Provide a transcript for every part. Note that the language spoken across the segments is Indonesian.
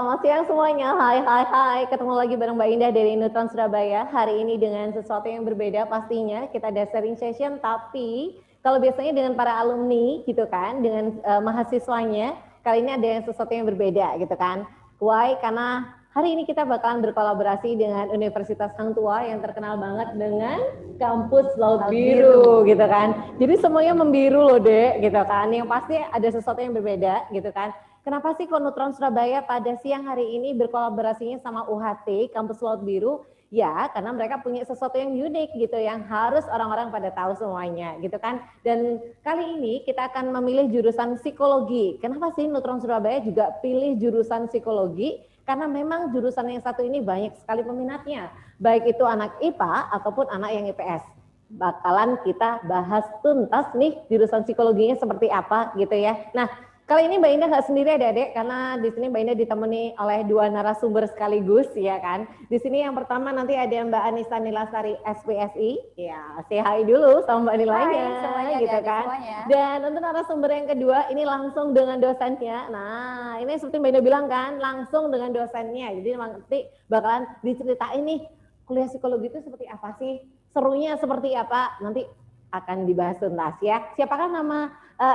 selamat siang semuanya. Hai. Ketemu lagi bareng Mbak Indah dari Nutron Surabaya. Hari ini dengan sesuatu yang berbeda pastinya. Kita ada sharing session, tapi kalau biasanya dengan para alumni gitu kan, dengan mahasiswanya, kali ini ada yang sesuatu yang berbeda gitu kan. Why? Karena hari ini kita bakalan berkolaborasi dengan Universitas Hang Tuah yang terkenal banget dengan kampus Laut Biru gitu kan. Jadi semuanya membiru loh Dek gitu kan. Yang pasti ada sesuatu yang berbeda gitu kan. Kenapa sih Nutron Surabaya pada siang hari ini berkolaborasinya sama UHT, Kampus Laut Biru? Ya, karena mereka punya sesuatu yang unik gitu, yang harus orang-orang pada tahu semuanya gitu kan. Dan kali ini kita akan memilih jurusan psikologi. Kenapa sih Nutron Surabaya juga pilih jurusan psikologi? Karena memang jurusan yang satu ini banyak sekali peminatnya. Baik itu anak IPA ataupun anak yang IPS. Bakalan kita bahas tuntas nih jurusan psikologinya seperti apa gitu ya. Nah, kali ini Mbak Indah nggak sendiri adik-adik, karena di sini Mbak Indah ditemani oleh dua narasumber sekaligus ya kan. Di sini yang pertama nanti ada Mbak Anissa Nilasari SPSI, ya say hi dulu sama Mbak Nilainya, semuanya, gitu kan. Semuanya. Dan untuk narasumber yang kedua ini langsung dengan dosennya. Nah ini seperti Mbak Indah bilang kan, langsung dengan dosennya. Jadi nanti bakalan diceritain nih kuliah psikologi itu seperti apa sih, serunya seperti apa, nanti akan dibahas tuntas ya. Siapakah nama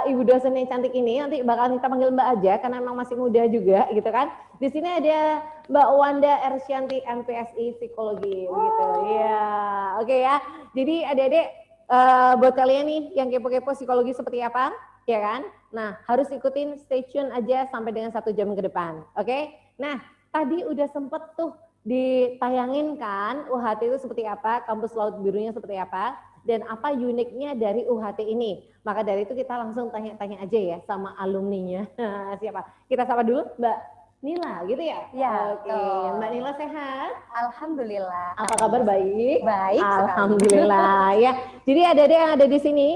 ibu dosen yang cantik ini? Nanti bakal kita panggil Mbak aja karena memang masih muda juga gitu kan. Di sini ada Mbak Wanda Ersyanti MPSI Psikologi gitu. Iya, oke ya. Jadi adik-adik buat kalian nih yang kepo-kepo psikologi seperti apa, ya kan? Nah, harus ikutin stay tune aja sampai dengan 1 jam ke depan. Oke? Nah, tadi udah sempet tuh ditayangin kan UHT itu seperti apa, kampus Laut Birunya seperti apa, dan apa uniknya dari UHT ini. Maka dari itu kita langsung tanya-tanya aja ya sama alumninya. Siapa? Kita sapa dulu Mbak Nila gitu ya? Ya, oke. Mbak Nila sehat? Alhamdulillah. Apa kabar? Baik? Baik Alhamdulillah ya. Jadi ada yang ada di sini,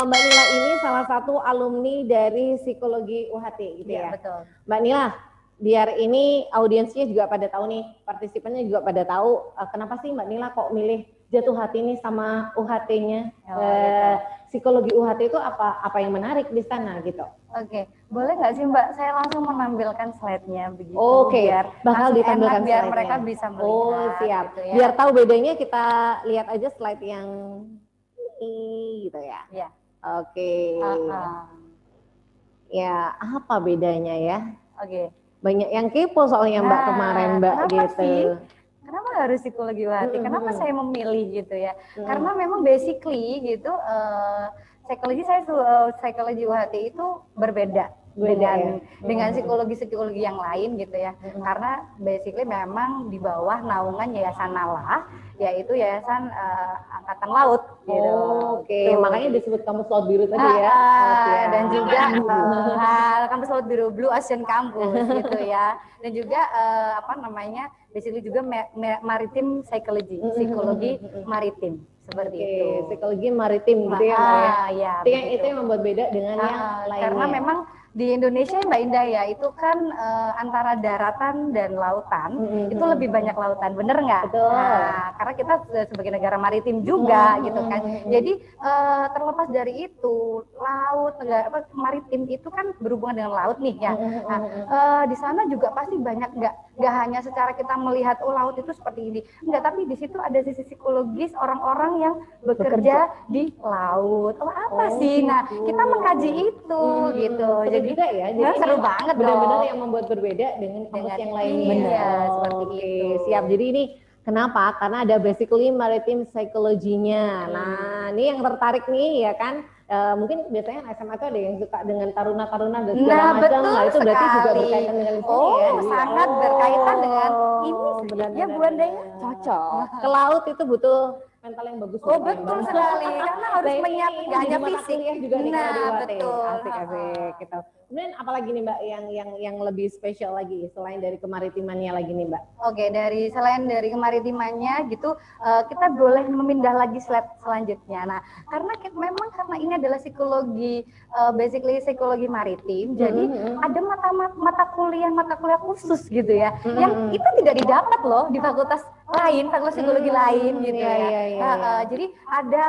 Mbak Nila ini salah satu alumni dari psikologi UHT gitu ya? Betul. Mbak Nila, biar ini audiensnya juga pada tahu nih, partisipannya juga pada tahu kenapa sih Mbak Nila kok milih jatuh hati nih sama UHT-nya. Psikologi UHT itu apa yang menarik di sana gitu? Oke, boleh nggak sih Mbak saya langsung menampilkan slide-nya begitu? Oke, biar bakal ditampilkan biar slide-nya. mereka bisa melihat. Oh siap. Gitu ya. Biar tahu bedanya kita lihat aja slide yang ini gitu ya. Iya. Oke. Ya apa bedanya ya? Oke. Banyak yang kepo soalnya Mbak kemarin Mbak gitu. Sih? Kenapa harus psikologi UHT? Kenapa saya memilih gitu ya? Karena memang basically gitu psikologi UHT itu berbeda dengan psikologi yang lain gitu ya. Karena basically memang di bawah naungan Yayasan Nala, yaitu Yayasan Angkatan Laut gitu. Oke, makanya disebut kampus Laut Biru tadi ya. Dan juga kampus Laut Biru Blue Ocean Campus gitu ya. Dan juga basically juga maritim psikologi maritim seperti itu. Psikologi maritim gitu ya Mbak ya. Itu yang membuat beda dengan yang lainnya. Karena memang di Indonesia Mbak Indah ya, itu kan antara daratan dan lautan, itu lebih banyak lautan, bener nggak? Betul. Nah, karena kita sebagai negara maritim juga gitu kan. Jadi terlepas dari itu, laut, maritim itu kan berhubungan dengan laut nih ya. Di sana juga pasti banyak, nggak hanya secara kita melihat laut itu seperti ini, enggak, tapi di situ ada sisi psikologis orang-orang yang bekerja di laut. Apa sih? Nah, kita mengkaji itu gitu. Jadi juga ya, jadi seru banget benar-benar yang membuat berbeda dengan kampus yang lainnya. Seperti itu. Siap. Jadi ini kenapa? Karena ada basically maritim psychology-nya. Nah, ini yang tertarik nih ya kan. Mungkin biasanya SMA itu ada yang suka dengan taruna-taruna dan segala macam. Nah, itu berarti juga berkaitan dengan ini ya. Sangat berkaitan dengan ini. Ya Bu Andanya cocok. Ke laut itu butuh mental yang bagus. Betul sekali. Karena harus menyiapkan nggak hanya fisik ya juga nih betul. Asik-asik gitu. Kemudian apalagi nih Mbak yang lebih spesial lagi selain dari kemaritimannya lagi nih Mbak? Oke, selain dari kemaritimannya gitu, kita boleh memindah lagi slide selanjutnya. Nah, karena ini adalah psikologi, basically psikologi maritim, jadi ada mata kuliah khusus gitu ya, yang itu tidak didapat loh di fakultas lain, fakultas psikologi lain gitu iya, ya. iya, iya, iya. Jadi ada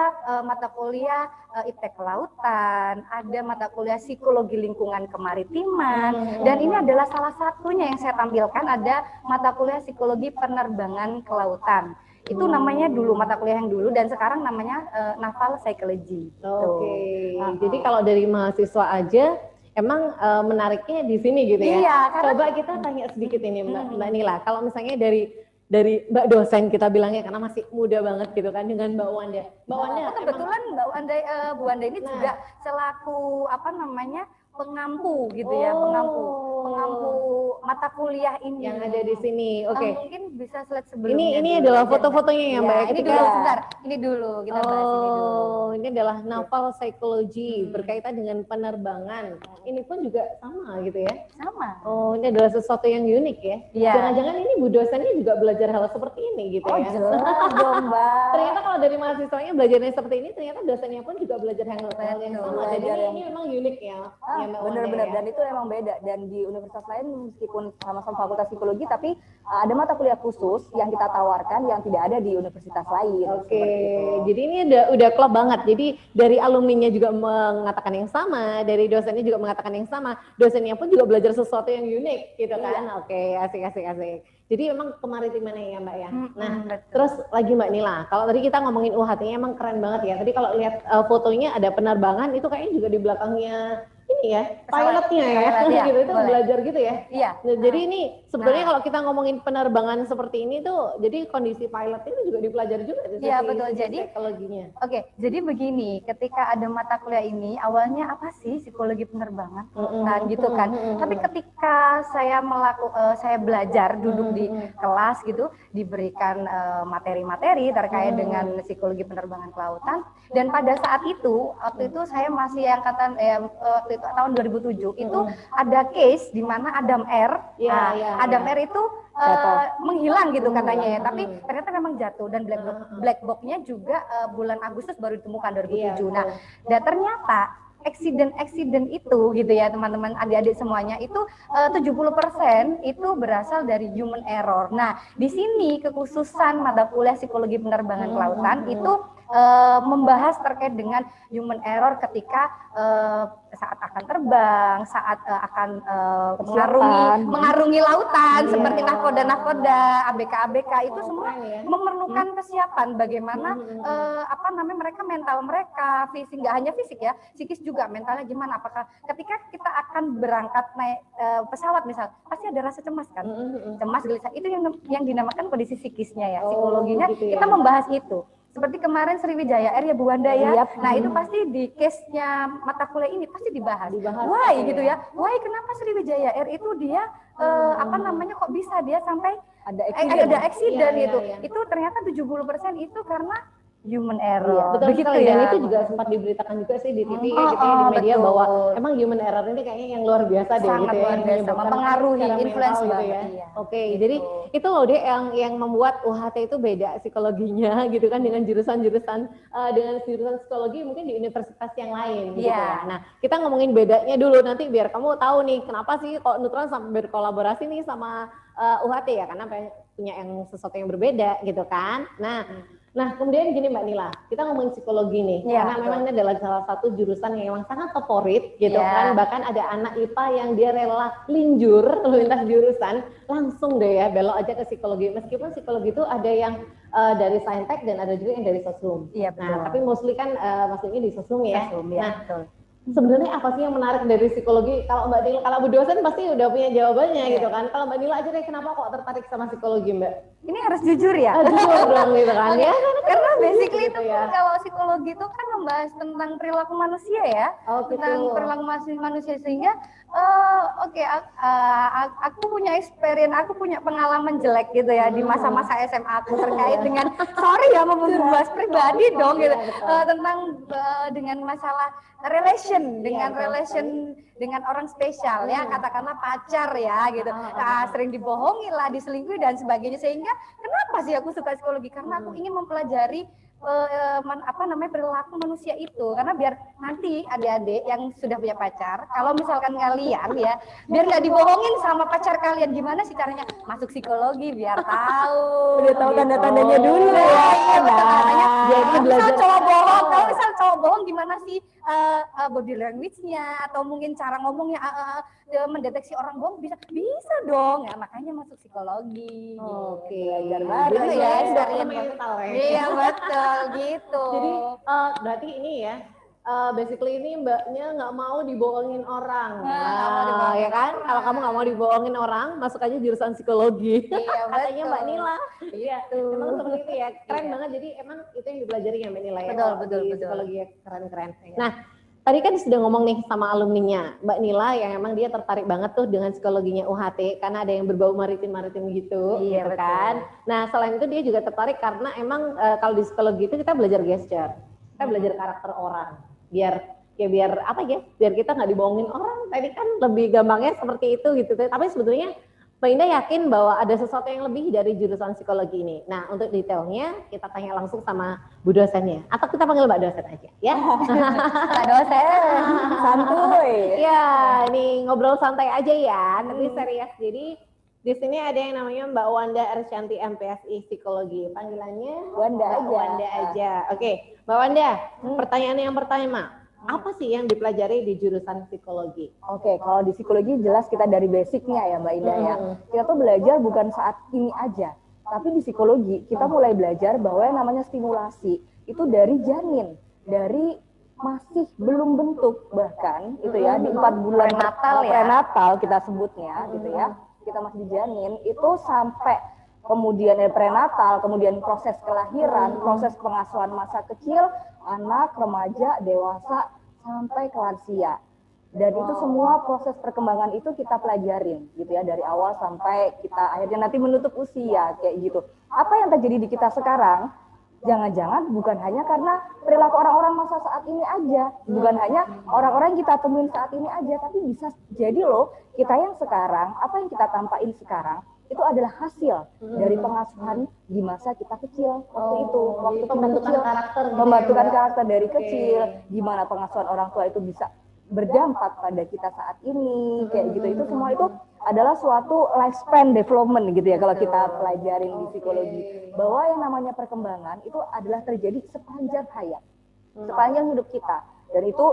mata kuliah IPTEK kelautan, ada mata kuliah psikologi lingkungan kemaritiman, dan ini adalah salah satunya yang saya tampilkan, ada mata kuliah psikologi penerbangan kelautan. Itu namanya dulu mata kuliah yang dulu, dan sekarang namanya naval psychology. Oke. Jadi kalau dari mahasiswa aja emang menariknya di sini gitu ya. Iya, karena Coba kita tanya sedikit ini Mbak Nila. Kalau misalnya dari Mbak dosen kita bilangnya karena masih muda banget gitu kan dengan Mbak Wanda. Mbak Wanda kebetulan Mbak Wanda, Bu Wanda ini juga selaku apa namanya pengampu gitu ya, pengampu mata kuliah ini yang ada di sini. Oke. Mungkin bisa slide sebelumnya. Ini adalah foto-fotonya ya Mbak. Ini dulu sebentar. Ini dulu kita bahas ini dulu. Ini adalah naval psychology berkaitan dengan penerbangan. Ini pun juga sama gitu ya. Sama. Oh, ini adalah sesuatu yang unik ya. Iya. Jangan-jangan ini Bu dosennya juga belajar hal seperti ini gitu ya. Jelas dong, Mbak. Ternyata kalau dari mahasiswanya belajarnya seperti ini, ternyata dosennya pun juga belajar hal yang sama. Jadi ini memang unik ya. Benar-benar, dan itu emang beda. Dan di universitas lain meskipun sama-sama fakultas psikologi, tapi ada mata kuliah khusus yang kita tawarkan yang tidak ada di universitas lain. Oke, jadi ini udah klop banget. Jadi dari alumninya juga mengatakan yang sama, dari dosennya juga mengatakan yang sama. Dosennya pun juga belajar sesuatu yang unik gitu kan. Oke, asik. Jadi memang kemaritimannya ya Mbak ya. Nah, terus lagi Mbak Nila, kalau tadi kita ngomongin UHT-nya emang keren banget ya. Tadi kalau lihat fotonya ada penerbangan, itu kayaknya juga di belakangnya ini ya, pilotnya ya, gitu itu belajar gitu ya. Iya. Nah, jadi ini sebenarnya kalau kita ngomongin penerbangan seperti ini tuh, jadi kondisi pilot ini juga dipelajari juga. Iya betul. Jadi psikologinya. Oke, jadi begini, ketika ada mata kuliah ini, awalnya apa sih psikologi penerbangan, kan gitu kan. Tapi ketika saya saya belajar, duduk di kelas gitu, diberikan materi-materi terkait dengan psikologi penerbangan kelautan, dan pada saat itu, waktu itu saya masih angkatan waktu itu tahun 2007 itu ada case di mana Adam R. Adam R itu menghilang gitu katanya ya, tapi ternyata memang jatuh, dan black box-nya juga bulan Agustus baru ditemukan 2007. Nah, dan ternyata accident itu gitu ya teman-teman, adik-adik semuanya itu 70% itu berasal dari human error. Nah, di sini kekhususan mata kuliah psikologi penerbangan kelautan itu membahas terkait dengan human error ketika saat akan terbang, saat akan mengarungi lautan, seperti nahkoda, ABK itu semua memerlukan kesiapan bagaimana mereka mental mereka, fisik, nggak hanya fisik ya, psikis juga, mentalnya gimana, apakah ketika kita akan berangkat naik pesawat misal, pasti ada rasa cemas kan, cemas, gelisah, itu yang dinamakan kondisi psikisnya ya, psikologinya gitu ya. Kita membahas itu. Seperti kemarin Sriwijaya Air ya Bu Wanda ya. Nah, itu pasti di case-nya mata kuliah ini pasti dibahas. Why gitu ya. Why kenapa Sriwijaya Air itu dia kok bisa dia sampai ada accident gitu. Itu ternyata 70% itu karena human error. Betul sekali, dan itu juga sempat diberitakan juga sih di TV gitu ya, di media bahwa emang human error ini kayaknya yang luar biasa deh gitu ya, yang mempengaruhi influence gitu ya. Oke, jadi itu loh dia yang membuat UHT itu beda psikologinya gitu kan dengan jurusan-jurusan psikologi mungkin di universitas yang lain gitu ya. Nah, kita ngomongin bedanya dulu nanti biar kamu tahu nih kenapa sih kok Nutron sampai berkolaborasi nih sama UHT ya, karena punya yang sesuatu yang berbeda gitu kan. Nah, kemudian gini Mbak Nila, kita ngomongin psikologi nih, karena memang ini adalah salah satu jurusan yang memang sangat favorit gitu kan, bahkan ada anak IPA yang dia rela linjur lintas jurusan, langsung deh ya belok aja ke psikologi, meskipun psikologi itu ada yang dari saintek dan ada juga yang dari sosum. Nah, tapi mostly kan maksudnya di sosum ya. Nah, sebenarnya apa sih yang menarik dari psikologi? Kalau Mbak Nila, kalau Bu dosen pasti udah punya jawabannya gitu kan. Kalau Mbak Nila aja deh, kenapa kok tertarik sama psikologi Mbak? Ini harus jujur ya? Jujur dong gitu kan ya. Karena basically itu kalau psikologi itu kan membahas tentang perilaku manusia ya. Tentang perilaku manusia, sehingga aku punya experience, aku punya pengalaman jelek gitu ya di masa-masa SMA aku terkait dengan sorry ya membahas pribadi dong gitu. Tentang dengan masalah relation dengan orang spesial ya, katakanlah pacar ya gitu. Sering dibohongi lah, diselingkuhi dan sebagainya, sehingga kenapa sih aku suka psikologi? Karena aku ingin mempelajari perilaku manusia itu, karena biar nanti adik-adik yang sudah punya pacar, kalau misalkan kalian ya, biar nggak dibohongin sama pacar kalian, gimana sih caranya masuk psikologi biar tahu. Udah tahu tanda-tandanya dulu ya. Jadi misal cowok bohong, kalau misal cowok bohong gimana sih body language-nya atau mungkin cara ngomongnya mendeteksi orang bohong bisa dong ya, makanya masuk psikologi. Oke, belajar gitu. baru Jadi ya, dokter dari mental ya. Iya betul gitu. Jadi berarti ini ya, basically ini mbaknya nggak mau dibohongin orang. Nggak mau dibohongin Ya kan? orang. Kalau kamu nggak mau dibohongin orang, masuk aja jurusan psikologi. Iya, Katanya betul. Mbak Nila. Iya, Gitu. emang seperti itu ya. Keren Iya. banget. Jadi emang itu yang dipelajari ya Mbak Nila ya. Betul, Kalau betul, di betul. psikologi ya keren-keren. Iya. Nah, tadi kan sudah ngomong nih sama alumninya, Mbak Nila yang emang dia tertarik banget tuh dengan psikologinya UHT karena ada yang berbau maritim-maritim gitu, Iya, gitu betul. kan. Nah, selain itu dia juga tertarik karena emang kalau di psikologi itu kita belajar gesture, kita belajar karakter orang, biar apa ya, biar kita nggak dibohongin orang. Tadi kan lebih gampangnya seperti itu gitu. Tapi sebetulnya Mbak Indah yakin bahwa ada sesuatu yang lebih dari jurusan psikologi ini. Nah, untuk detailnya kita tanya langsung sama Bu dosennya. Atau kita panggil Mbak dosen aja, ya? Pak dosen. Santuy. Ya, ini ngobrol santai aja ya, tapi serius. Jadi di sini ada yang namanya Mbak Wanda Ersyanti MPSI Psikologi. Panggilannya Wanda Mbak aja. Wanda aja. Oke, Mbak Wanda, pertanyaan yang pertama. Apa sih yang dipelajari di jurusan psikologi? Oke, kalau di psikologi jelas kita dari basicnya ya Mbak Indah ya. Kita tuh belajar bukan saat ini aja, tapi di psikologi kita mulai belajar bahwa yang namanya stimulasi itu dari janin, dari masih belum bentuk bahkan itu ya di 4 bulan Prenatal ya. prenatal kita sebutnya gitu ya. Kita masih di janin itu sampai kemudian prenatal, kemudian proses kelahiran, proses pengasuhan masa kecil, anak, remaja, dewasa, sampai ke lansia. Dan itu semua proses perkembangan itu kita pelajarin gitu ya, dari awal sampai kita akhirnya nanti menutup usia kayak gitu. Apa yang terjadi di kita sekarang, jangan-jangan bukan hanya karena perilaku orang-orang masa saat ini aja, bukan hanya orang-orang yang kita temuin saat ini aja, tapi bisa jadi loh kita yang sekarang, apa yang kita tampakin sekarang, itu adalah hasil dari pengasuhan di masa kita kecil waktu itu, waktu kita pembentukan kecil, karakter gitu ya, pembentukan Mbak? karakter dari Oke. kecil, gimana pengasuhan orang tua itu bisa berdampak pada kita saat ini, kayak gitu. Itu semua itu adalah suatu lifespan development gitu ya kalau kita pelajarin di psikologi, bahwa yang namanya perkembangan itu adalah terjadi sepanjang hayat, sepanjang hidup kita, dan itu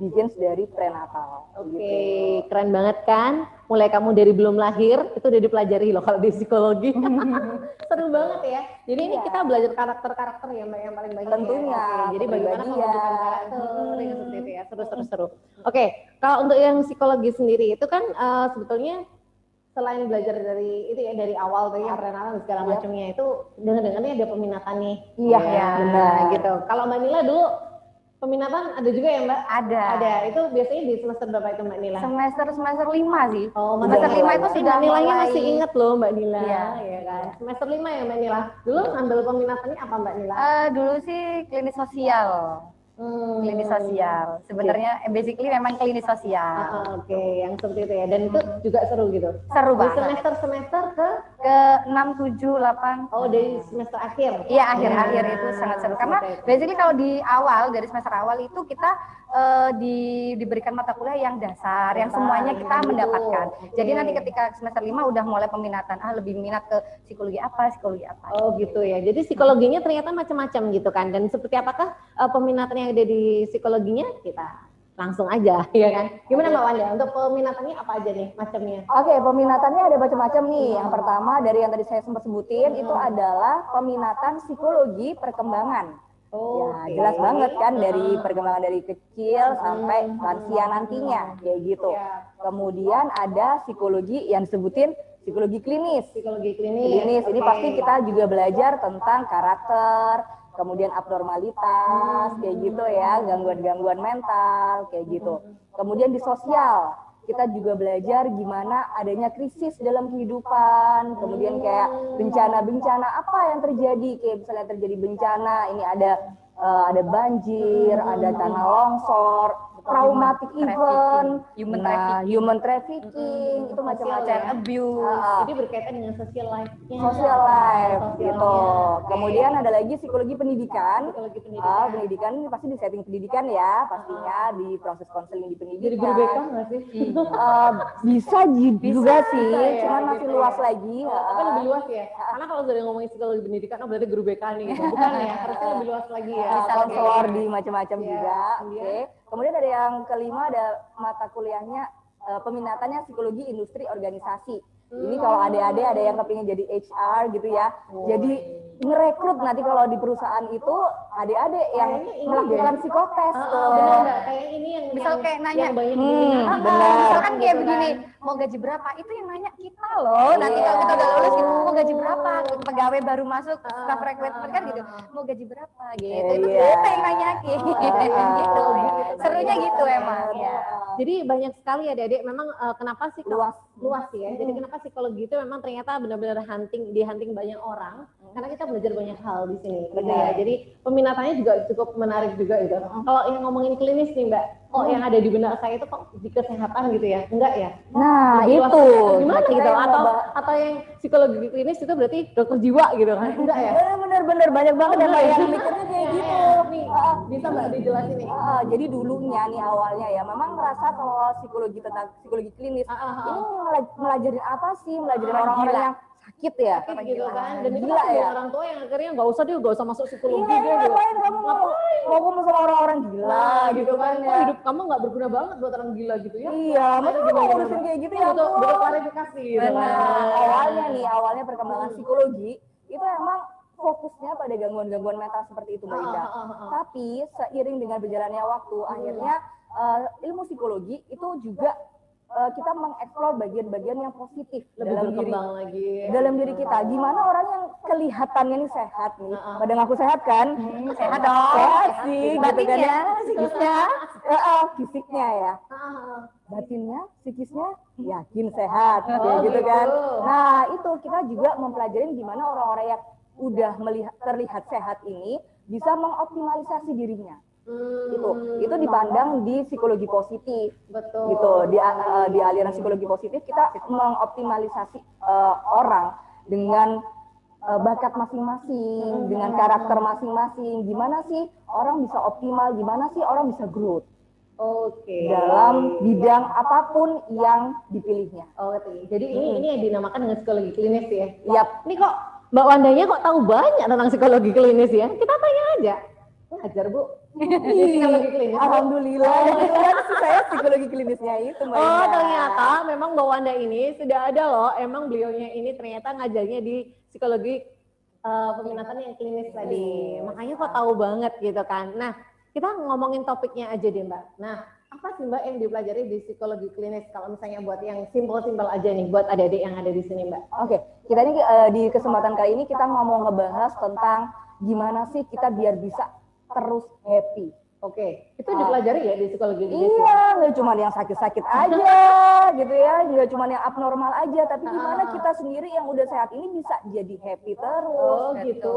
begins dari prenatal. Oke, Gitu. keren banget kan? Mulai kamu dari belum lahir itu udah dipelajari loh kalau di psikologi. Seru banget ya. Jadi ini Iya. kita belajar karakter-karakter ya Mbak yang paling banyak. Tentunya, Ya? Oke, jadi bagaimana kepribadian. pembentukan karakter yang seperti itu ya. Seru. Oke, kalau untuk yang psikologi sendiri itu kan sebetulnya selain belajar dari itu ya dari awal tadi yang prenatal dan segala Yap. macamnya itu dengar-dengarnya ada peminatannya. Iya, ya, benar. gitu. Kalau Mbak Nila dulu peminatan ada juga ya Mbak? Ada. Ada. Itu biasanya di semester berapa itu Mbak Nila? Semester 5 sih. Oh, Semester 5 itu sudah Mbak Nilanya mulai. masih inget loh Mbak Nila, Iya. ya kan? Semester 5 ya Mbak Nila. Dulu ngambil peminatannya apa Mbak Nila? Dulu sih klinis sosial. Klinis sosial. Sebenarnya basically memang klinis sosial. Oke, yang seperti itu ya. Dan itu juga seru gitu. Seru Di banget. semester ke Ke 6, 7, 8. oh dari semester akhir. Iya, akhir-akhir itu sangat seru. Karena Seperti itu. basically kalau di awal, dari semester awal itu kita diberikan mata kuliah yang dasar, yang semuanya kita gitu. mendapatkan. Oke. Jadi nanti ketika semester 5 udah mulai peminatan, lebih minat ke psikologi apa. Oh gitu ya. Jadi psikologinya ternyata macam-macam gitu kan. Dan seperti apakah peminatan yang ada di psikologinya kita langsung aja, ya kan? Gimana Mbak Wanda? Untuk peminatannya apa aja nih macamnya? Oke, peminatannya ada macam-macam nih. Yang pertama dari yang tadi saya sempat sebutin itu adalah peminatan psikologi perkembangan. Ya, jelas banget kan dari perkembangan dari kecil sampai lansia nantinya, kayak gitu. Kemudian ada psikologi yang disebutin psikologi klinis. Psikologi klinis. Ini pasti kita juga belajar tentang karakter, kemudian abnormalitas, kayak gitu ya, gangguan-gangguan mental, kayak gitu. Kemudian di sosial, kita juga belajar gimana adanya krisis dalam kehidupan, kemudian kayak bencana-bencana apa yang terjadi, kayak misalnya terjadi bencana, ini ada banjir, ada tanah longsor, traumatic event, human human trafficking, itu macam-macam ya. abuse. Jadi berkaitan dengan social life-nya. Social life Sosialnya. gitu. Kemudian ada lagi psikologi pendidikan. Psikologi pendidikan. Pendidikan ini pasti di setting pendidikan ya, pastinya di proses konseling di pendidikan. Jadi guru BK nggak sih? Bisa juga sih, Bisa ya, cuman masih gitu luas ya. lagi. Tapi lebih luas ya. Karena kalau sudah ngomongin psikologi pendidikan, oh berarti guru BK nih gitu. Bukan ya, harusnya lebih luas lagi ya. Konselor di macam-macam Iya. juga. Oke. Kemudian ada yang kelima, ada mata kuliahnya peminatannya psikologi industri organisasi. Ini kalau adik-adik ada yang kepingin jadi HR gitu ya. Jadi ngerekrut nanti kalau di perusahaan itu adik-adik yang melakukan psikotes tuh. Benar nggak? Kayak ini yang Misal kayak nanya, yang banyak dilihat. benar. Misalkan kayak begini, mau gaji berapa? Itu yang nanya kita loh. Nanti kalau kita udah lulus gitu, mau gaji berapa? Pegawai baru masuk, staff recruitment kan gitu. Mau gaji berapa gitu. Itu kita yang nanya gitu. Serunya gitu emang ya. Jadi banyak sekali adik-adik memang kenapa sih Luas ya. Jadi kenapa psikologi itu memang ternyata benar-benar hunting banyak orang karena kita belajar banyak hal di sini gitu ya. Jadi peminatannya juga cukup menarik juga gitu. Kalau yang ngomongin klinis nih Mbak, kok yang ada di benak saya itu kok di kesehatan gitu ya? Enggak ya? Nah, Lebih luas itu gimana gitu atau yang psikologi klinis itu berarti dokter jiwa gitu kan? Enggak ya? bener banyak banget yang mikirnya kayak gitu. Nih, bisa Mbak dijelasin nih. Jadi dulunya nih awalnya ya memang ngerasa kalau psikologi klinis ini melajarin apa sih? Melajarin orang-orang yang sakit ya, gitu kan, dan itu gila kan ya. orang tua yang akhirnya nggak usah masuk psikologi Iya, deh gitu. ngapain kamu ngomong sama orang-orang gila gitu kan ya. Hidup kamu nggak berguna banget buat orang gila gitu ya. Iya, masa mau ngurusin kayak gitu ya. Butuh klarifikasi gitu kan. Awalnya perkembangan psikologi itu emang fokusnya pada gangguan-gangguan mental seperti itu Mbak Ida. Tapi seiring dengan berjalannya waktu, akhirnya ilmu psikologi itu juga kita mengeksplor bagian-bagian yang positif lebih berkembang lagi dalam diri kita. Gimana orang yang kelihatannya nih sehat nih, pada ngaku sehat kan? Sehat dong. Sehat sih, gitu kan ya. Psikisnya, Fisiknya ya. Batinnya, psikisnya yakin sehat, gitu kan. Nah, itu kita juga mempelajari gimana orang-orang yang udah terlihat sehat ini bisa mengoptimalisasi dirinya. Itu dipandang di psikologi positif. Betul. Gitu. Di aliran psikologi positif kita mengoptimalisasi orang dengan bakat masing-masing, dengan karakter masing-masing. Gimana sih orang bisa optimal, gimana sih orang bisa growth. Dalam bidang apapun yang dipilihnya. Jadi ini yang dinamakan dengan psikologi klinis ya. Yap. Ini kok Mbak Wandanya kok tahu banyak tentang psikologi klinis ya? Kita tanya aja. Ngajar Bu. Psikologi klinis. Alhamdulillah. Saya psikologi klinisnya itu Mbak Ida. Ternyata memang Mbak Wanda ini sudah ada loh. Emang beliaunya ini ternyata ngajarnya di psikologi peminatan yang klinis tadi. Makanya kok tahu banget gitu kan. Nah, kita ngomongin topiknya aja deh Mbak. Nah, apa sih Mbak yang dipelajari di psikologi klinis? Kalau misalnya buat yang simpel-simpel aja nih, buat adik-adik yang ada di sini Mbak. Oke, kita ini di kesempatan kali ini kita mau ngebahas tentang gimana sih kita biar bisa terus happy. Itu dipelajari ya di psikologi klinis? Iya, nggak cuma yang sakit-sakit aja gitu ya, nggak cuma yang abnormal aja, tapi gimana kita sendiri yang udah sehat ini bisa jadi happy terus. Gitu.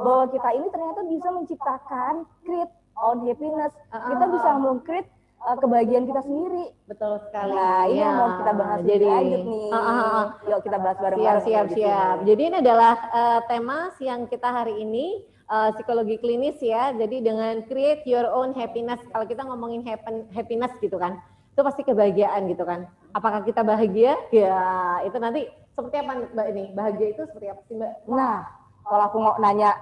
Bahwa kita ini ternyata bisa menciptakan create own happiness. Kita bisa meng-create kebahagiaan kita sendiri. Betul sekali. Nah, ini yang mau kita bahas lebih lanjut nih. Yuk kita bahas bareng-bareng. Siap. Jadi ini adalah tema siang kita hari ini, psikologi klinis ya. Jadi dengan create your own happiness. Kalau kita ngomongin happiness gitu kan, itu pasti kebahagiaan gitu kan. Apakah kita bahagia? Ya, itu nanti seperti apa Mbak ini? Bahagia itu seperti apa sih Mbak? Nah, kalau aku mau nanya,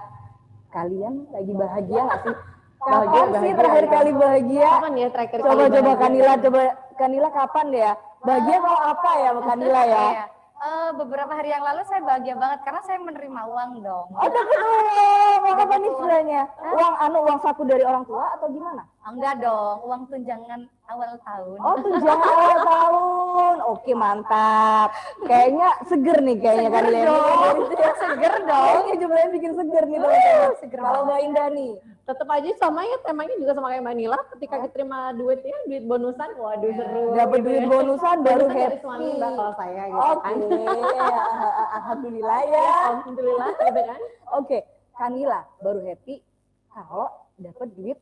kalian lagi bahagia nggak sih? Kapan sih terakhir kali bahagia? Kapan ya terakhir kali Coba Kanila kapan ya? Bahagia kalau apa ya Kanila ya? beberapa hari yang lalu saya bahagia banget karena saya menerima uang dong. Uang apa nih sebenarnya? Uang saku dari orang tua atau gimana? Enggak dong, uang tunjangan awal tahun. Oh, tunjangan awal tahun. Oke, mantap. Kayaknya seger nih kayaknya kan Seger dong. Kayaknya jumlahnya bikin seger nih teman-teman. Seger Kalau Mbak Indah nih, tetap aja sama ya, temanya juga sama kayak Mbak Nila, ketika diterima duit bonusan, waduh seru. dapat duit bonusan baru Bonusan dari happy. suami Mbak kalau saya gitu kan. Alhamdulillah ya. Alhamdulillah gitu kan. Oke, Kanila baru happy kalau dapat duit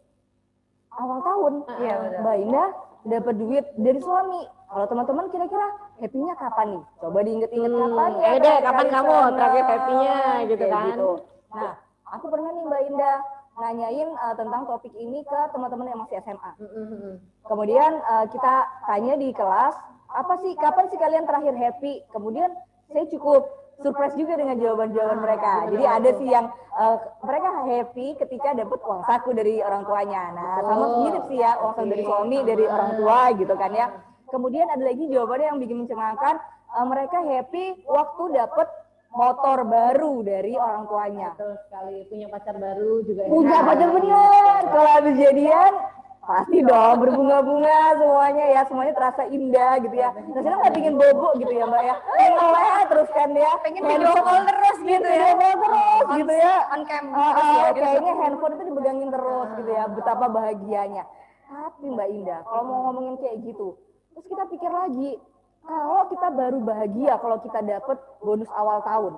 awal tahun. Iya, betul. Mbak Indah dapat duit dari suami. Kalau teman-teman kira-kira happy-nya kapan nih? Coba diinget-inget kapan ya. Deh, terakhir kapan kali kamu senang, terakhir happy-nya gitu kayak kan. gitu. Nah, aku pernah nih Mbak Indah nanyain tentang topik ini ke teman-teman yang masih SMA. Kemudian kita tanya di kelas, kapan sih kalian terakhir happy? Kemudian saya cukup surprise juga dengan jawaban-jawaban mereka. Jadi ada sih yang mereka happy ketika dapat uang saku dari orang tuanya. Nah, sama mirip sih ya, uang saku dari suami, dari orang tua gitu kan ya. Kemudian ada lagi jawabannya yang bikin mencengangkan, mereka happy waktu dapat motor baru dari orang tuanya. Betul sekali, punya pacar baru juga. Punya pacar bener. Kalau habis jadian pasti dong berbunga-bunga semuanya ya, semuanya terasa indah gitu ya. Nah, sekarang nggak pingin bobo gitu ya Mbak ya, pengen terus kan ya, Pengen video call terus gitu ya, terus gitu ya, on cam terus ya, gitu. kayaknya handphone itu dipegangin terus gitu ya, betapa bahagianya. Tapi Mbak Indah, kalau mau ngomongin kayak gitu, terus kita pikir lagi, kalau kita baru bahagia kalau kita dapat bonus awal tahun,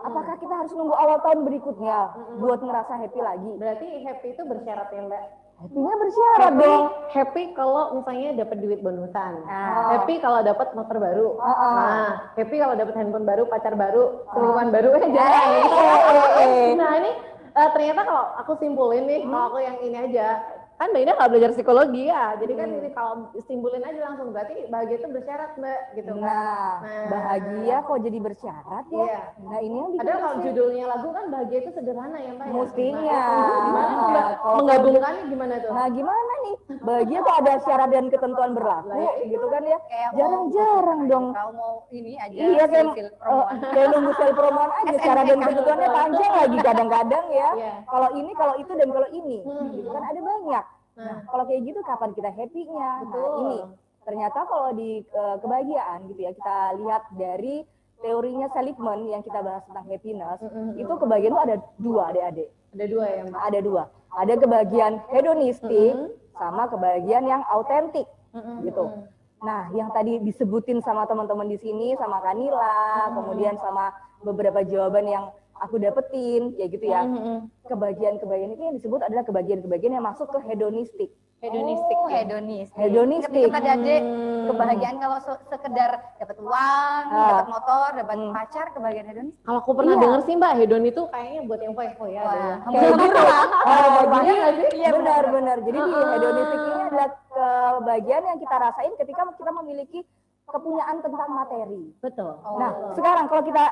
apakah kita harus nunggu awal tahun berikutnya buat ngerasa happy lagi? Berarti happy itu bersyarat ya Mbak? Happy-nya bersyarat dong. Happy kalau misalnya dapat duit bonusan. Happy kalau dapat motor baru. Nah, happy kalau dapat handphone baru, pacar baru, selingkuhan baru aja. Nah, ini ternyata kalau aku simpulin nih, kalau aku yang ini aja, kan Mbak Ina nggak belajar psikologi ya, jadi kan ini kalau simpulin aja langsung, berarti bahagia itu bersyarat Mbak, gitu kan. Nah, bahagia kok jadi bersyarat ya? Iya. Nah, ini yang bikin Padahal kalau judulnya lagu kan bahagia itu sederhana ya Mbak. Mestinya. Gimana tuh Mbak? Kalau- Menggabungkannya gimana tuh? Nah, gimana nih? Bahagia kok ada syarat dan ketentuan berlaku gitu kan ya? Kayak Jarang-jarang dong. Kalau mau ini aja, Iya, kayak promoan. kayak nunggu sel promoan aja, syarat dan ketentuannya panjang lagi kadang-kadang ya. Iya. Kalau ini, kalau itu, dan kalau ini, gitu kan ada banyak. Nah, kalau kayak gitu kapan kita happy-nya? Nah, ini ternyata kalau di kebahagiaan gitu ya, kita lihat dari teorinya Seligman yang kita bahas tentang happiness, itu kebahagiaan itu ada dua, adik-adik. Ada dua ya Mbak? Ada dua. Ada kebahagiaan hedonistik sama kebahagiaan yang autentik gitu. Nah, yang tadi disebutin sama teman-teman di sini, sama Kanila, kemudian sama beberapa jawaban yang aku dapetin, ya gitu ya. Kebahagiaan-kebahagiaan itu yang disebut adalah kebahagiaan-kebahagiaan yang masuk ke hedonistik. Hedonistik. Oh, hedonistik. Hedonistik. Ketika tadi kebahagiaan kalau sekedar dapat uang, dapat motor, dapat pacar, kebahagiaan hedonistik. Kalau aku pernah denger sih Mbak, hedon itu kayaknya buat yang foya-foya ya. Wah, Kayak gitu. Jadi nggak sih? Iya benar-benar. Jadi di hedonistik ini adalah kebahagiaan yang kita rasain ketika kita memiliki kepunyaan tentang materi. Betul. Nah, sekarang kalau kita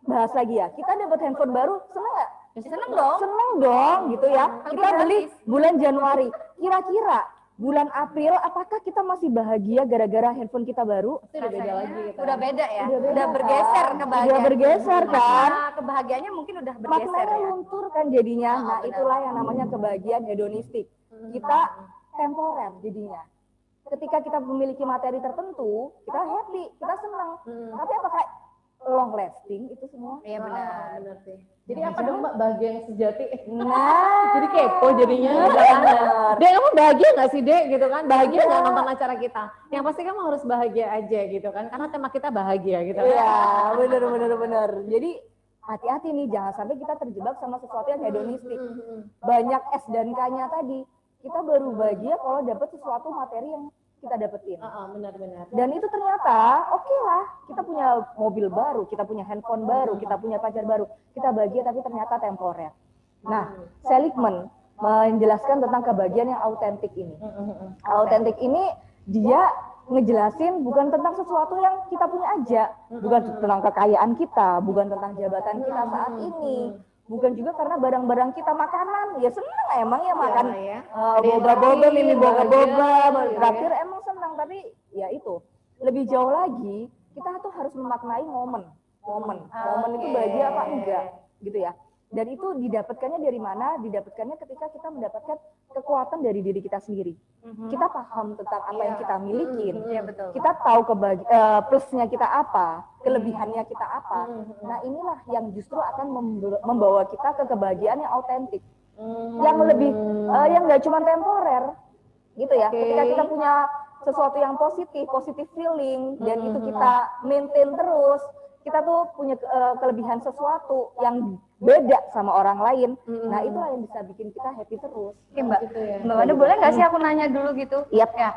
bahas lagi ya, kita dapat handphone baru, seneng nggak? Seneng dong. Seneng dong, gitu ya. Kita beli bulan Januari. Kira-kira bulan April, apakah kita masih bahagia gara-gara handphone kita baru? Itu udah beda lagi gitu. Udah beda ya. Udah beda, Udah bergeser kan? kebahagiaan. Udah bergeser kan? Nah, kebahagiaannya mungkin udah bergeser Maknanya ya. luntur kan jadinya. Nah, benar. itulah yang namanya kebahagiaan hedonistik. Kita temporer jadinya. Ketika kita memiliki materi tertentu, kita happy, kita senang. Tapi apakah long lasting itu semua? Iya benar. Benar sih. Jadi apa dong Mbak bahagia yang sejati? Nah, Jadi kepo jadinya. Dek, kamu bahagia nggak sih Dek? Gitu kan? Bahagia nggak nonton acara kita? Yang pasti kamu harus bahagia aja gitu kan? Karena tema kita bahagia gitu. iya, benar. Jadi hati-hati nih, jangan sampai kita terjebak sama sesuatu yang hedonistik. Banyak S dan K-nya tadi. Kita baru bahagia kalau dapat sesuatu materi yang kita dapetin. Benar-benar. Dan itu ternyata oke lah, kita punya mobil baru, kita punya handphone baru, kita punya pacar baru, kita bahagia tapi ternyata temporer. Nah, Seligman menjelaskan tentang kebahagiaan yang autentik ini. Autentik ini dia ngejelasin bukan tentang sesuatu yang kita punya aja, bukan tentang kekayaan kita, bukan tentang jabatan kita saat ini, bukan juga karena barang-barang kita makanan, ya seneng emang ya makan boba-boba, mimi boba-boba, terakhir emang senang, tapi ya itu lebih jauh lagi kita tuh harus memaknai momen itu bahagia apa enggak gitu ya. Dan itu didapatkannya dari mana? Didapatkannya ketika kita mendapatkan kekuatan dari diri kita sendiri. Kita paham tentang apa yang kita milikin. Betul. Kita tahu plusnya kita apa, kelebihannya kita apa. Nah, inilah yang justru akan membawa kita ke kebahagiaan yang autentik. Yang lebih yang nggak cuma temporer. Gitu ya. Ketika kita punya sesuatu yang positif feeling, dan itu kita maintain terus, kita tuh punya kelebihan sesuatu yang beda sama orang lain. Nah, itulah yang bisa bikin kita happy terus. Oke, Mbak. Gitu ya. Mbak Wanda boleh nggak sih aku nanya dulu gitu? Yap. Ya.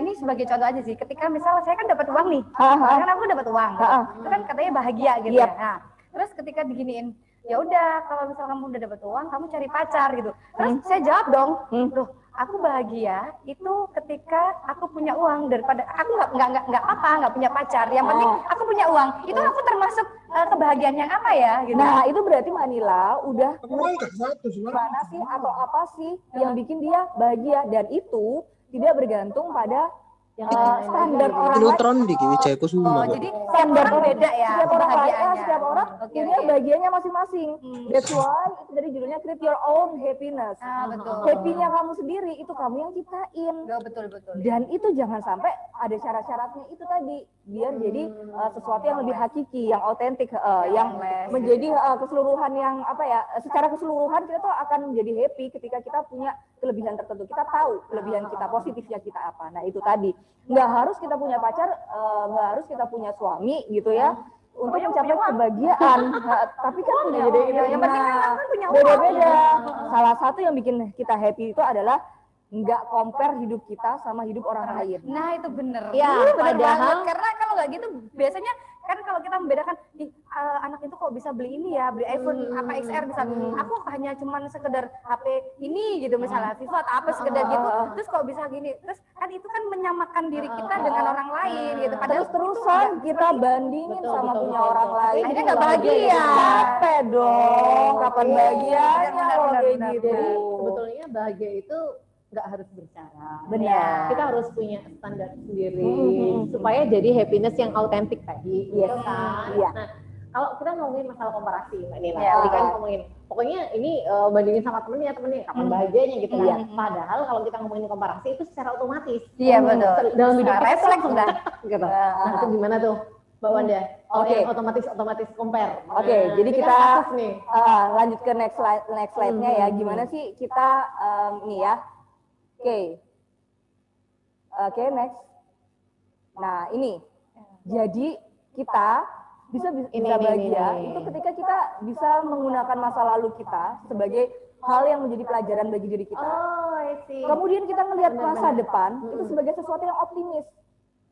Ini sebagai contoh aja sih. Ketika misalnya saya kan dapat uang nih, Aha. kan aku dapat uang, gitu. Aha. Itu kan katanya bahagia gitu Yap. ya. Nah, terus ketika diginiin, ya udah kalau misalnya kamu udah dapat uang, kamu cari pacar gitu. Terus saya jawab dong, loh, aku bahagia itu ketika aku punya uang daripada aku nggak apa nggak punya pacar. Yang penting aku punya uang. Itu aku termasuk kebahagiaan yang apa ya? Gitu. Nah, itu berarti Manila udah Aku angkat satu mana sih atau apa sih yang bikin dia bahagia, dan itu tidak bergantung pada standar orang lain. Neutron di Wijaya Kusuma. Oh, jadi setiap orang beda ya Setiap orang kebahagiaannya. setiap orang Oke, punya oke. bahagianya masing-masing. That's why itu dari judulnya Create Your Own Happiness. Betul. Happy-nya kamu sendiri itu kamu yang ciptain. Betul. Dan itu jangan sampai ada syarat-syaratnya itu tadi, biar jadi sesuatu yang lebih hakiki, yang autentik, yang menjadi keseluruhan yang apa ya, secara keseluruhan kita tuh akan menjadi happy ketika kita punya kelebihan tertentu. Kita tahu kelebihan kita, positifnya kita apa. Nah, itu tadi. Nggak harus kita punya pacar, nggak harus kita punya suami gitu ya. Untuk mencapai kebahagiaan. Tapi kan punya Yang penting kan punya uang. beda-beda. Salah satu yang bikin kita happy itu adalah nggak compare hidup kita sama hidup orang lain. Nah, itu bener. Ya, Bener padahal- banget. Karena kalau nggak gitu biasanya kan kalau kita membedakan anak itu kok bisa beli ini ya, beli iPhone apa XR bisa. Aku hanya cuman sekedar HP ini gitu misalnya, Vivo atau apa sekedar gitu. Terus kok bisa gini. Terus kan itu kan menyamakan diri kita dengan orang lain gitu. Padahal Terus-terusan kita bandingin Betul, sama betul, punya betul, orang betul. lain. Akhirnya nggak bahagia. Capek dong. Kapan bahagianya Benar, kalau benar, kayak benar. gitu. Jadi sebetulnya bahagia itu nggak harus bercara. Benar. Kita harus punya standar sendiri supaya jadi happiness yang autentik tadi. Yes. Gitu kan? Iya. Nah, kalau kita ngomongin masalah komparasi, Mbak Nila, Iya. tadi kan ngomongin, pokoknya ini bandingin sama temennya kapan bahagianya gitu kan. Padahal kalau kita ngomongin komparasi itu secara otomatis. Iya, betul. Dalam hidup Secara kita refleks langsung udah. gitu. Nah, itu gimana tuh, Mbak Wanda? Oke. Yang otomatis compare. Oke, Nah, jadi ini kan kita kasus nih. lanjut ke next slide-nya ya. Gimana sih kita nih ya. Oke, next. Nah, ini. Jadi kita bisa bahagia itu ketika kita bisa menggunakan masa lalu kita sebagai hal yang menjadi pelajaran bagi diri kita. Oh, I see. Kemudian kita ngelihat masa depan itu sebagai sesuatu yang optimis.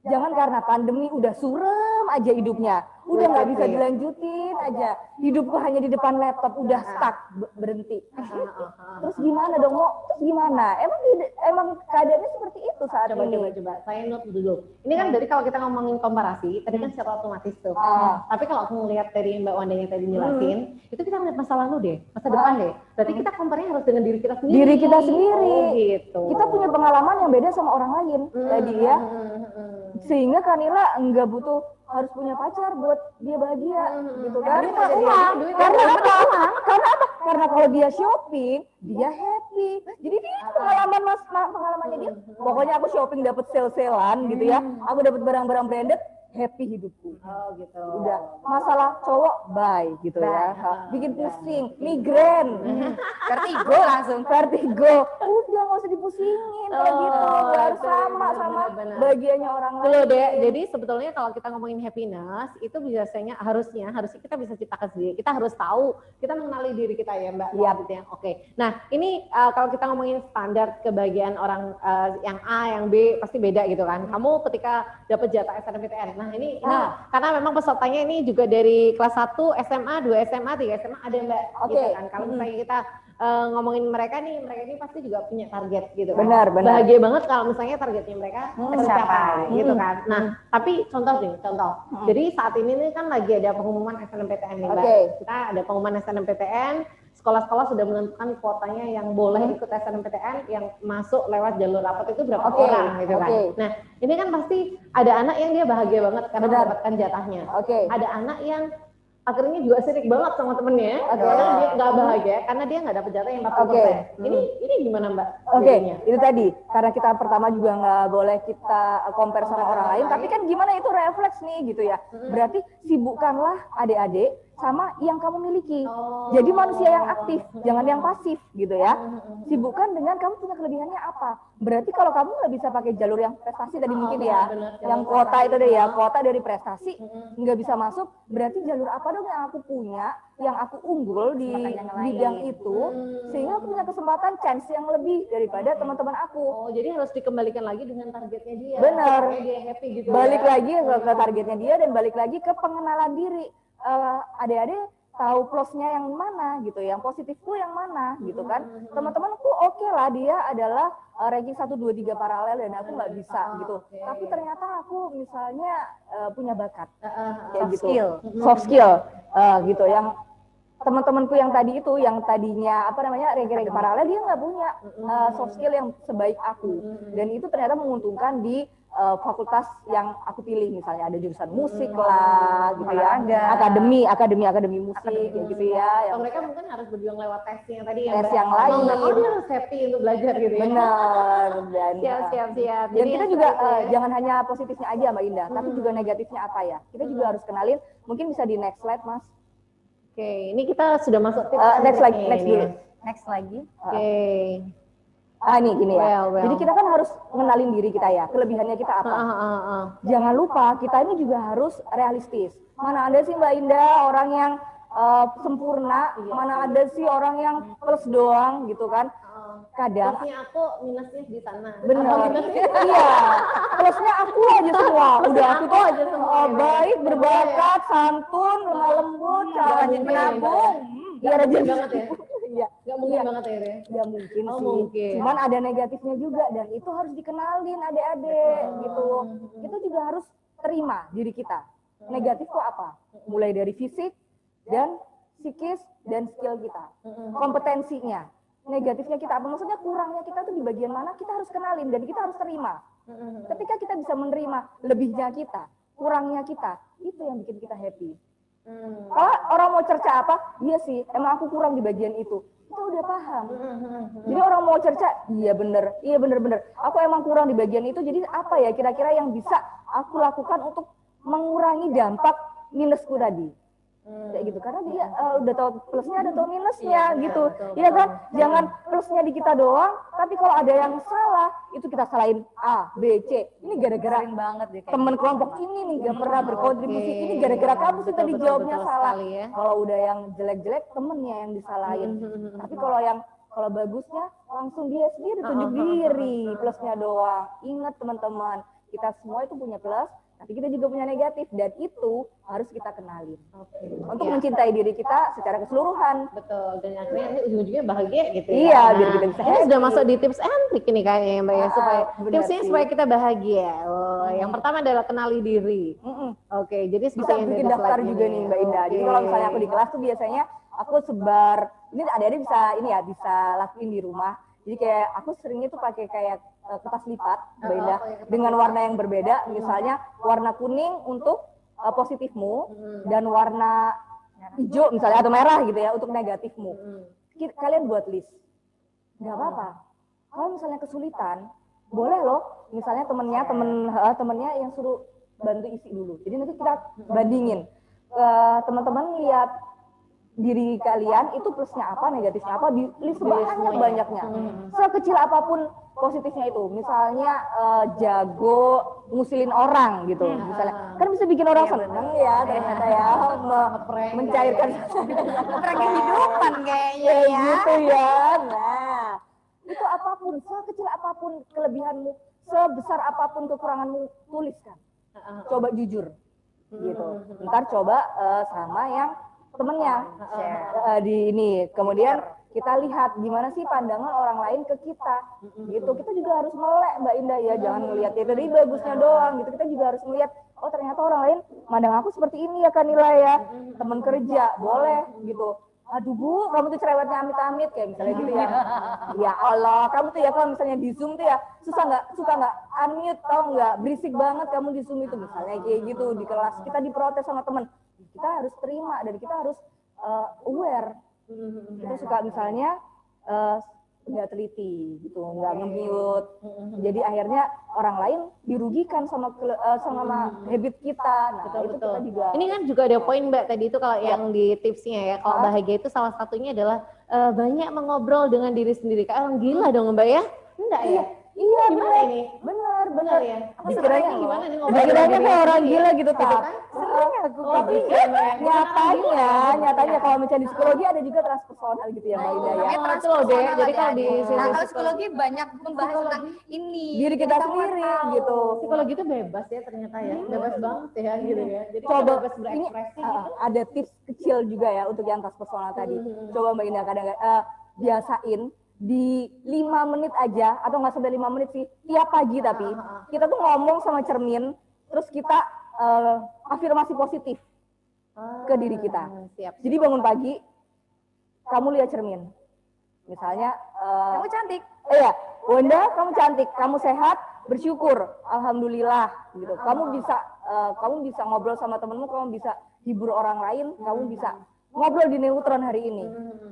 Jangan karena pandemi udah suram aja hidupnya, udah nggak bisa dilanjutin aja. Hidupku hanya di depan laptop, udah stuck, berhenti. Terus gimana dong, Mo? Terus gimana? Emang keadaannya seperti itu saat ini. Coba, saya note dulu. Ini kan dari kalau kita ngomongin komparasi, tadi kan secara otomatis tuh. Tapi kalau aku ngelihat dari Mbak Wanda yang tadi jelasin, itu kita ngeliat masa lalu deh, masa depan deh. Berarti kita compare-nya harus dengan diri kita sendiri. Diri kita sendiri. Oh, gitu. Kita punya pengalaman yang beda sama orang lain tadi ya. Sehingga Kanila nggak butuh harus punya pacar buat dia bahagia gitu kan. Karena apa? Karena kalau dia shopping, dia happy. Jadi dia itu pengalamannya dia. Pokoknya aku shopping dapat sale-salean gitu ya. Aku dapat barang-barang branded, happy hidupku. Oh, gitu. Udah, masalah cowok bye gitu ya. Bikin pusing, migrain, Vertigo langsung. vertigo. Udah nggak usah dipusingin kalau gitu. Nggak harus sama benar. bahagianya orang lain. Betul deh. Jadi sebetulnya kalau kita ngomongin happiness itu biasanya harusnya kita bisa ciptakan sendiri. Kita harus tahu, kita mengenali diri kita ya Mbak. Iya. Gitu ya. Oke. Nah ini kalau kita ngomongin standar kebahagiaan orang yang A, yang B pasti beda gitu kan. Kamu ketika dapat jatah SNMPTN. Nah ini karena memang pesertanya ini juga dari kelas 1 SMA, 2 SMA, 3 SMA ada Mbak. Oke. Gitu kan. Kalau misalnya kita ngomongin mereka ini pasti juga punya target gitu kan. Benar. Bahagia banget kalau misalnya targetnya mereka tercapai gitu kan. Nah, tapi contoh. Jadi saat ini nih kan lagi ada pengumuman SNMPTN nih Mbak. Oke. Kita ada pengumuman SNMPTN, sekolah-sekolah sudah menentukan kuotanya yang boleh ikut SNMPTN, yang masuk lewat jalur rapat itu berapa Oke, orang gitu kan. oke. Nah, ini kan pasti ada anak yang dia bahagia banget karena Benar. mendapatkan jatahnya. Oke. Ada anak yang akhirnya juga sirik banget sama temennya karena dia nggak bahagia karena dia nggak dapet jatah yang 40%. Ini gimana Mbak? Oke, bedanya? itu tadi karena kita pertama juga nggak boleh kita compare sama orang lain, tapi kan gimana itu refleks nih gitu ya. Berarti sibukkanlah adik-adik sama yang kamu miliki. Oh. Jadi manusia yang aktif, jangan yang pasif gitu ya. Sibukkan dengan kamu punya kelebihannya apa. Berarti kalau kamu nggak bisa pakai jalur yang prestasi tadi mungkin ya, benar. yang kuota itu deh ya, kuota dari prestasi nggak bisa masuk, berarti jalur apa dong yang aku punya, yang aku unggul di bidang itu, sehingga aku punya kesempatan chance yang lebih daripada teman-teman aku. Oh, jadi harus dikembalikan lagi dengan targetnya dia. Benar. Supaya dia happy gitu. Balik ya. lagi ke targetnya dia dan balik lagi ke pengenalan diri. Adik-adik tahu plusnya yang mana gitu, yang positifku yang mana gitu kan. Teman-temanku oke lah, dia adalah ranking 1, 2, 3 paralel dan aku nggak bisa gitu. Tapi ternyata aku misalnya punya bakat kayak gitu. Soft skill gitu, yang teman-temanku yang tadi itu, yang tadinya apa namanya ranking paralel, dia nggak punya soft skill yang sebaik aku, dan itu ternyata menguntungkan di fakultas yang aku pilih. Misalnya ada jurusan musik lah gitu ya, akademi musik gitu ya. Atau mereka mungkin harus berjuang lewat tesnya tadi Tes yang lain. Dia harus happy untuk belajar gitu ya. Benar. Dan Siap. dan Jadi kita juga jangan hanya positifnya aja Mbak Indah, tapi juga negatifnya apa ya. Kita juga harus kenalin. Mungkin bisa di next slide Mas. Oke, ini kita sudah masuk tips Next dulu. Next lagi. Oke. Ini gini ya. Well. Jadi kita kan harus mengenalin diri kita ya, kelebihannya kita apa. Jangan lupa kita ini juga harus realistis. Mana ada sih Mbak Indah orang yang sempurna, mana ada sih orang yang plus doang gitu kan. Kadang plusnya aku, minusnya di sana. Benar. Iya. Plusnya aku aja semua. Udah aku tuh aja semua. Baik, berbakat, santun, lemah lembut, rajin menabung. Iya, rajin banget ya. Iya. Nggak mungkin banget ya, Re? Ya mungkin Oh, sih. mungkin. Cuman ada negatifnya juga dan itu harus dikenalin adik-adik gitu. Kita juga harus terima diri kita. Negatif itu apa? Mulai dari fisik dan psikis dan skill kita. Kompetensinya. Negatifnya kita apa? Maksudnya kurangnya kita tuh di bagian mana? Kita harus kenalin dan kita harus terima. Ketika kita bisa menerima lebihnya kita, kurangnya kita, itu yang bikin kita happy. Kalau orang mau cerca apa? Iya sih, emang aku kurang di bagian itu. Kita udah paham. Jadi orang mau cerca, iya bener. Aku emang kurang di bagian itu, jadi apa ya kira-kira yang bisa aku lakukan untuk mengurangi dampak minusku tadi? Kayak gitu, karena dia udah tahu plusnya, ada tahu minusnya gitu. Iya kan? Jangan plusnya di kita doang, tapi kalau ada yang salah, itu kita salahin A, B, C. Ini gara-gara teman kelompok ini nih gak pernah berkontribusi. Ini gara-gara kamu sih tadi jawabnya salah. Kalau udah yang jelek-jelek, temennya yang disalahin. Tapi kalau bagusnya, langsung dia sendiri tunjuk diri, plusnya doang. Ingat teman-teman, kita semua itu punya plus, tapi kita juga punya negatif, dan itu harus kita kenalin. Untuk mencintai diri kita secara keseluruhan. Betul, dan akhirnya nanti ujung-ujungnya bahagia gitu ya. Iya, biar kita bisa ini sudah masuk di tips and trick ini kayaknya ya Mbak ya, supaya tipsnya sih. supaya kita bahagia. Yang pertama adalah kenali diri. Oke, jadi Bisa bikin daftar juga nih Mbak Indah. Jadi kalau misalnya aku di kelas tuh biasanya aku sebar, ini adik-adik bisa lakuin di rumah. Jadi kayak aku seringnya tuh pakai kayak kertas lipat Mbak Indah dengan warna yang berbeda. Misalnya warna kuning untuk positifmu dan warna hijau misalnya atau merah gitu ya untuk negatifmu. Kalian buat list. Nggak apa-apa. Kalau misalnya kesulitan, boleh loh misalnya temennya yang suruh bantu isi dulu. Jadi nanti kita bandingin. Teman-teman lihat diri kalian itu plusnya apa, negatifnya apa, di list banyaknya. Sekecil apapun positifnya itu, misalnya jago ngusilin orang gitu, misalnya kan bisa bikin orang seneng ya ternyata ya, mencairkan kehidupan kayaknya ya. Gitu ya. Nah, itu apapun, sekecil apapun kelebihanmu, sebesar apapun kekuranganmu, tuliskan. Coba jujur, gitu. Ntar coba sama yang temennya di ini, kemudian kita lihat gimana sih pandangan orang lain ke kita, gitu. Kita juga harus melek Mbak Indah ya, jangan ngelihat itu tadi bagusnya doang, gitu. Kita juga harus melihat, oh ternyata orang lain mandang aku seperti ini ya Kanila ya, teman kerja boleh gitu. Aduh Bu, kamu tuh cerewetnya amit-amit kayak misalnya gitu ya. Ya Allah, kamu tuh ya kalau misalnya di Zoom tuh ya suka nggak unmute, tau nggak, berisik banget kamu di Zoom itu misalnya kayak gitu di kelas. Kita diprotes sama teman. Kita harus terima dan kita harus aware. Kita suka misalnya nggak teliti gitu, nggak nge-mute. Jadi akhirnya orang lain dirugikan sama habit kita. Nah, itu kita juga. Ini kan juga ada poin Mbak tadi itu kalau yang di tipsnya ya, kalau bahagia itu salah satunya adalah banyak mengobrol dengan diri sendiri. Kayak orang gila dong Mbak ya? Enggak ya? Iya, Gimana ini? benar ya? Dikiranya gimana nih ngobrol dikiranya dengan kayak diri orang sendiri gila ya? gitu, tak? Sering aku. Tapi nyatanya kalau misalnya di psikologi ada juga transpersonal gitu ya Mbak Ida ya. Oh, itu loh deh. Jadi kalau di Nah, kalau psikologi banyak membahas tentang ini. Diri kita sendiri gitu. psikologi itu bebas ya ternyata ya. Bebas banget ya gitu ya. Jadi kita Coba bebas ini berekspresi gitu. ada tips kecil juga ya untuk yang transpersonal tadi. Coba Mbak Ida kadang-kadang biasain di 5 menit aja atau nggak sampai 5 menit sih tiap pagi, tapi kita tuh ngomong sama cermin terus kita afirmasi positif ke diri kita. Siap. Jadi bangun pagi kamu lihat cermin, misalnya Kamu cantik. iya, Wanda kamu cantik, kamu sehat, bersyukur, alhamdulillah gitu. Kamu bisa ngobrol sama temenmu, kamu bisa hibur orang lain, kamu bisa ngobrol di neutron hari ini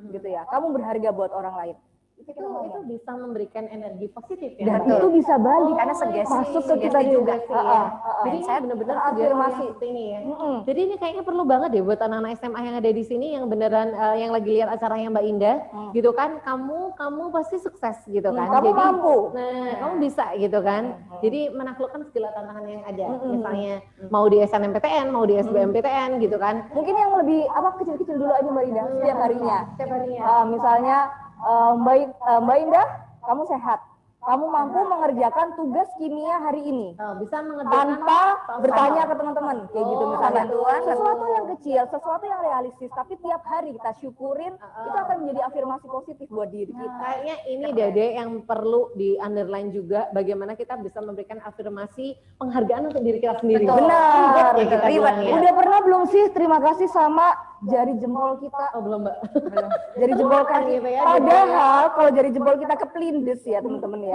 gitu ya. Kamu berharga buat orang lain. Itu bisa memberikan energi positif ya. Dan itu bisa balik Karena sugesti, masuk ke kita juga. Jadi saya benar-benar afirmasi seperti ini ya. Jadi ini kayaknya perlu banget deh buat anak-anak SMA yang ada di sini yang beneran yang lagi lihat acaranya Mbak Indah gitu kan. Kamu pasti sukses gitu kan. Kamu Jadi, mampu. Nah, kamu bisa gitu kan. Jadi menaklukkan segala tantangan yang ada. Misalnya mau di SNMPTN, mau di SBMPTN gitu kan. Mungkin yang lebih kecil-kecil dulu aja Mbak Indah setiap harinya. Setiap harinya. Misalnya Mbak Indah, kamu sehat. Kamu mampu mengerjakan tugas kimia hari ini Bisa mengerjakan tanpa bertanya ke teman-teman, kayak gitu misalnya. bantuan. Sesuatu yang kecil, sesuatu yang realistis, tapi tiap hari kita syukurin, itu akan menjadi afirmasi positif buat diri kita. Kayaknya ini Dede yang perlu di underline juga bagaimana kita bisa memberikan afirmasi penghargaan untuk diri kita sendiri. Benar. Ya kita bilang ya. Udah pernah belum sih terima kasih sama jari jempol kita? Oh belum Mbak. Jari jempol kaki. Gitu ya, Padahal kalau jari jempol kita kepelindes ya teman-teman ya.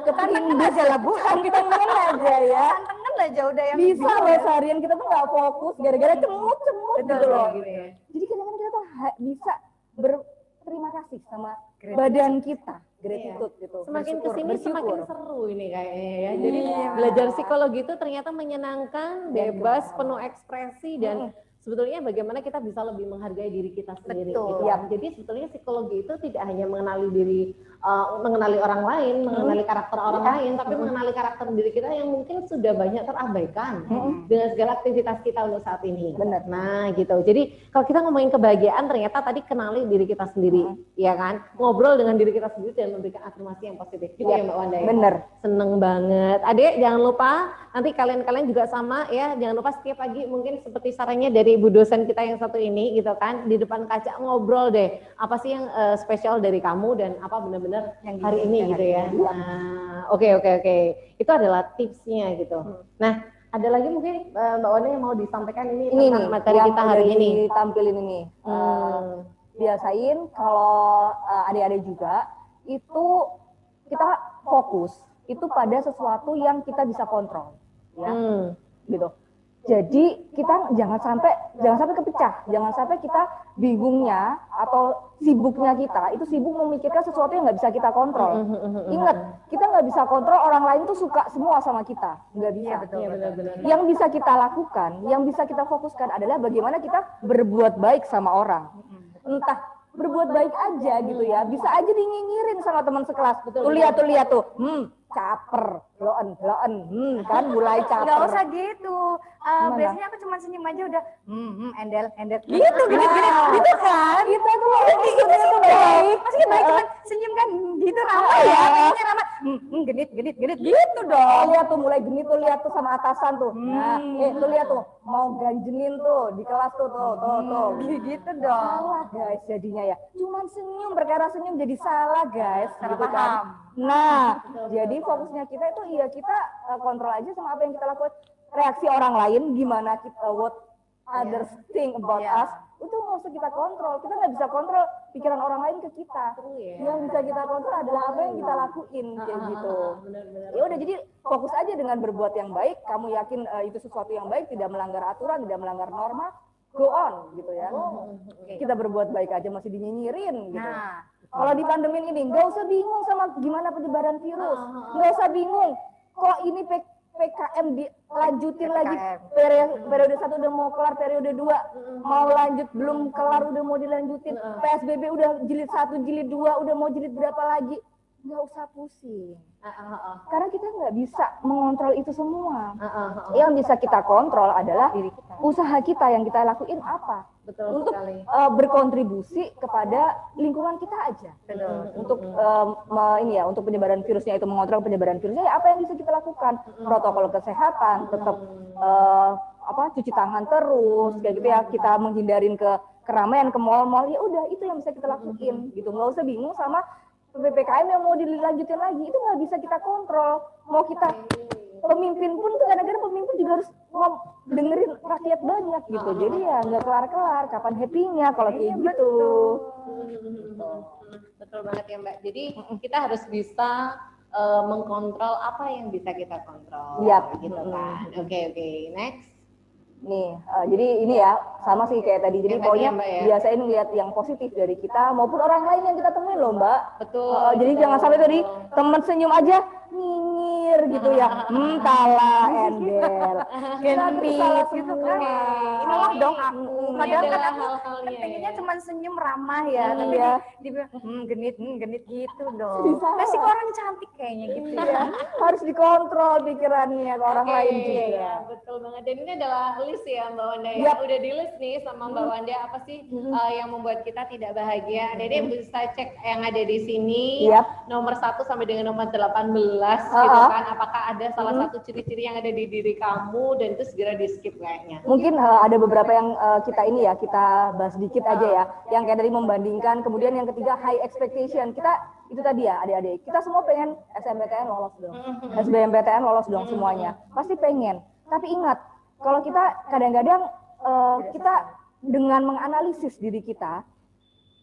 Kepelindes aja lah, bukan kita aja ya. Tantangan aja udah yang Bisa loh seharian kita tuh nggak fokus gara-gara cemut-cemut gitu loh. Gitu ya. Jadi kadang-kadang kita tuh bisa berterima kasih sama badan kita, gratitude gitu. Semakin Bersyukur, kesini bersyukur. semakin seru ini kayaknya ya. Jadi belajar psikologi itu ternyata menyenangkan, bebas, penuh ekspresi dan sebetulnya bagaimana kita bisa lebih menghargai diri kita sendiri. Betul. Gitu. Jadi sebetulnya psikologi itu tidak hanya mengenali diri, mengenali orang lain, mengenali karakter orang lain, tapi mengenali karakter diri kita yang mungkin sudah banyak terabaikan dengan segala aktivitas kita untuk saat ini. Benar. Nah gitu. Jadi kalau kita ngomongin kebahagiaan, ternyata tadi kenali diri kita sendiri, ya kan? Ngobrol dengan diri kita sendiri dan memberikan afirmasi yang positif. Gitu ya Mbak Wanda ya? Bener. Seneng banget. Adek jangan lupa nanti kalian juga sama ya, jangan lupa setiap pagi mungkin seperti sarannya dari ibu dosen kita yang satu ini gitu kan, di depan kaca ngobrol deh apa sih yang spesial dari kamu dan apa benar-benar hari ini gitu ya. Nah, oke. Itu adalah tipsnya gitu. Nah, ada lagi mungkin Mbak Wanda yang mau disampaikan ini tentang materi yang kita hari udah ini. Ditampilin ini. Biasain kalau adik-adik juga itu kita fokus itu pada sesuatu yang kita bisa kontrol, ya, gitu. Jadi kita jangan sampai kepecah, jangan sampai kita bingungnya atau sibuknya kita itu sibuk memikirkan sesuatu yang nggak bisa kita kontrol. Ingat, kita nggak bisa kontrol orang lain tuh suka semua sama kita, nggak bisa. Iya, benar-benar. Yang bisa kita lakukan, yang bisa kita fokuskan adalah bagaimana kita berbuat baik sama orang. Entah berbuat baik aja gitu ya, bisa aja dinyinyirin sama teman sekelas. Tuh lihat tuh, caper, loen, kan mulai caper. Nggak usah gitu. Biasanya aku cuma senyum aja udah, endel. Gitu kan? Gitu tuh maksudnya tuh baik. Maksudnya baik cuman senyum kan gitu ramah ya. Kayaknya ramah. Genit. Gitu dong. Lihat tuh mulai genit tuh, lihat tuh sama atasan tuh. Nah, tuh lihat tuh mau ganjenin tuh di kelas tuh. Gitu dong. Salah guys jadinya ya. Cuman senyum, perkara senyum jadi salah guys. Salah Gitu paham. Nah, jadi fokusnya kita itu kita kontrol aja sama apa yang kita lakukan. Reaksi orang lain gimana kita, what others think about us, itu nggak usah kita kontrol. Kita nggak bisa kontrol pikiran orang lain ke kita. Yang bisa kita kontrol adalah apa yang kita lakuin kayak gitu. Ya udah, jadi fokus aja dengan berbuat yang baik. Kamu yakin itu sesuatu yang baik, tidak melanggar aturan, tidak melanggar norma, go on gitu ya. Kita berbuat baik aja masih dinyinyirin gitu. Nah, Kalau di pandemi ini nggak usah bingung sama gimana penyebaran virus, nggak usah bingung. Kok ini PKM dilanjutin lagi, periode 1 udah mau kelar, periode 2 mau lanjut, belum kelar udah mau dilanjutin, PSBB udah jilid 1, jilid 2, udah mau jilid berapa lagi, nggak usah pusing. Karena kita nggak bisa mengontrol itu semua. Yang bisa kita kontrol adalah usaha kita yang kita lakuin apa. Betul untuk sekali. Berkontribusi kepada lingkungan kita aja. Untuk ini ya, untuk penyebaran virusnya itu, mengontrol penyebaran virusnya, ya apa yang bisa kita lakukan? Protokol kesehatan, tetap cuci tangan terus, kayak gitu ya. Kita menghindarin ke keramaian, ke mall-mall, ya udah itu yang bisa kita lakuin gitu. Nggak usah bingung sama PPKM yang mau dilanjutin lagi, itu nggak bisa kita kontrol. Mau kita pemimpin pun kadang-kadang pemimpin juga harus dengerin rakyat banyak gitu. Jadi ya nggak kelar-kelar, kapan happy-nya kalau kayak gitu. Betul banget ya Mbak. Jadi kita harus bisa mengkontrol apa yang bisa kita kontrol. Yap. Gitu kan. Oke. Next. Nih, jadi ini ya sama sih kayak tadi. Jadi pokoknya biasain lihat yang positif dari kita maupun orang lain yang kita temuin loh Mbak. Betul. Jadi jangan sampai tadi teman senyum aja nyinyir gitu ya. Tala endel. Genit gitu kan. Inilah dong aku. Padahal kan aku hal-halnya pengennya cuma senyum ramah ya. Tapi dibilang genit gitu dong. Pasti orang cantik kayaknya gitu ya. Harus dikontrol pikirannya ke orang lain juga. Iya, betul banget. Dan ini adalah list ya Mbak Wanda ya. Udah di list nih sama Mbak Wanda apa sih yang membuat kita tidak bahagia. Jadi bisa cek yang ada di sini. Nomor 1 sampai dengan nomor 18 gitu kan. Apakah ada salah satu ciri-ciri yang ada di diri kamu dan itu segera di skip kayaknya. Mungkin ada beberapa yang kita bahas dikit aja ya. Yang kayak dari membandingkan, kemudian yang ketiga high expectation. Kita itu tadi ya adik-adik. Kita semua pengen SNMPTN lolos dong. SBMPTN lolos dong semuanya. Pasti pengen. Tapi ingat, kalau kita kadang-kadang kita dengan menganalisis diri kita,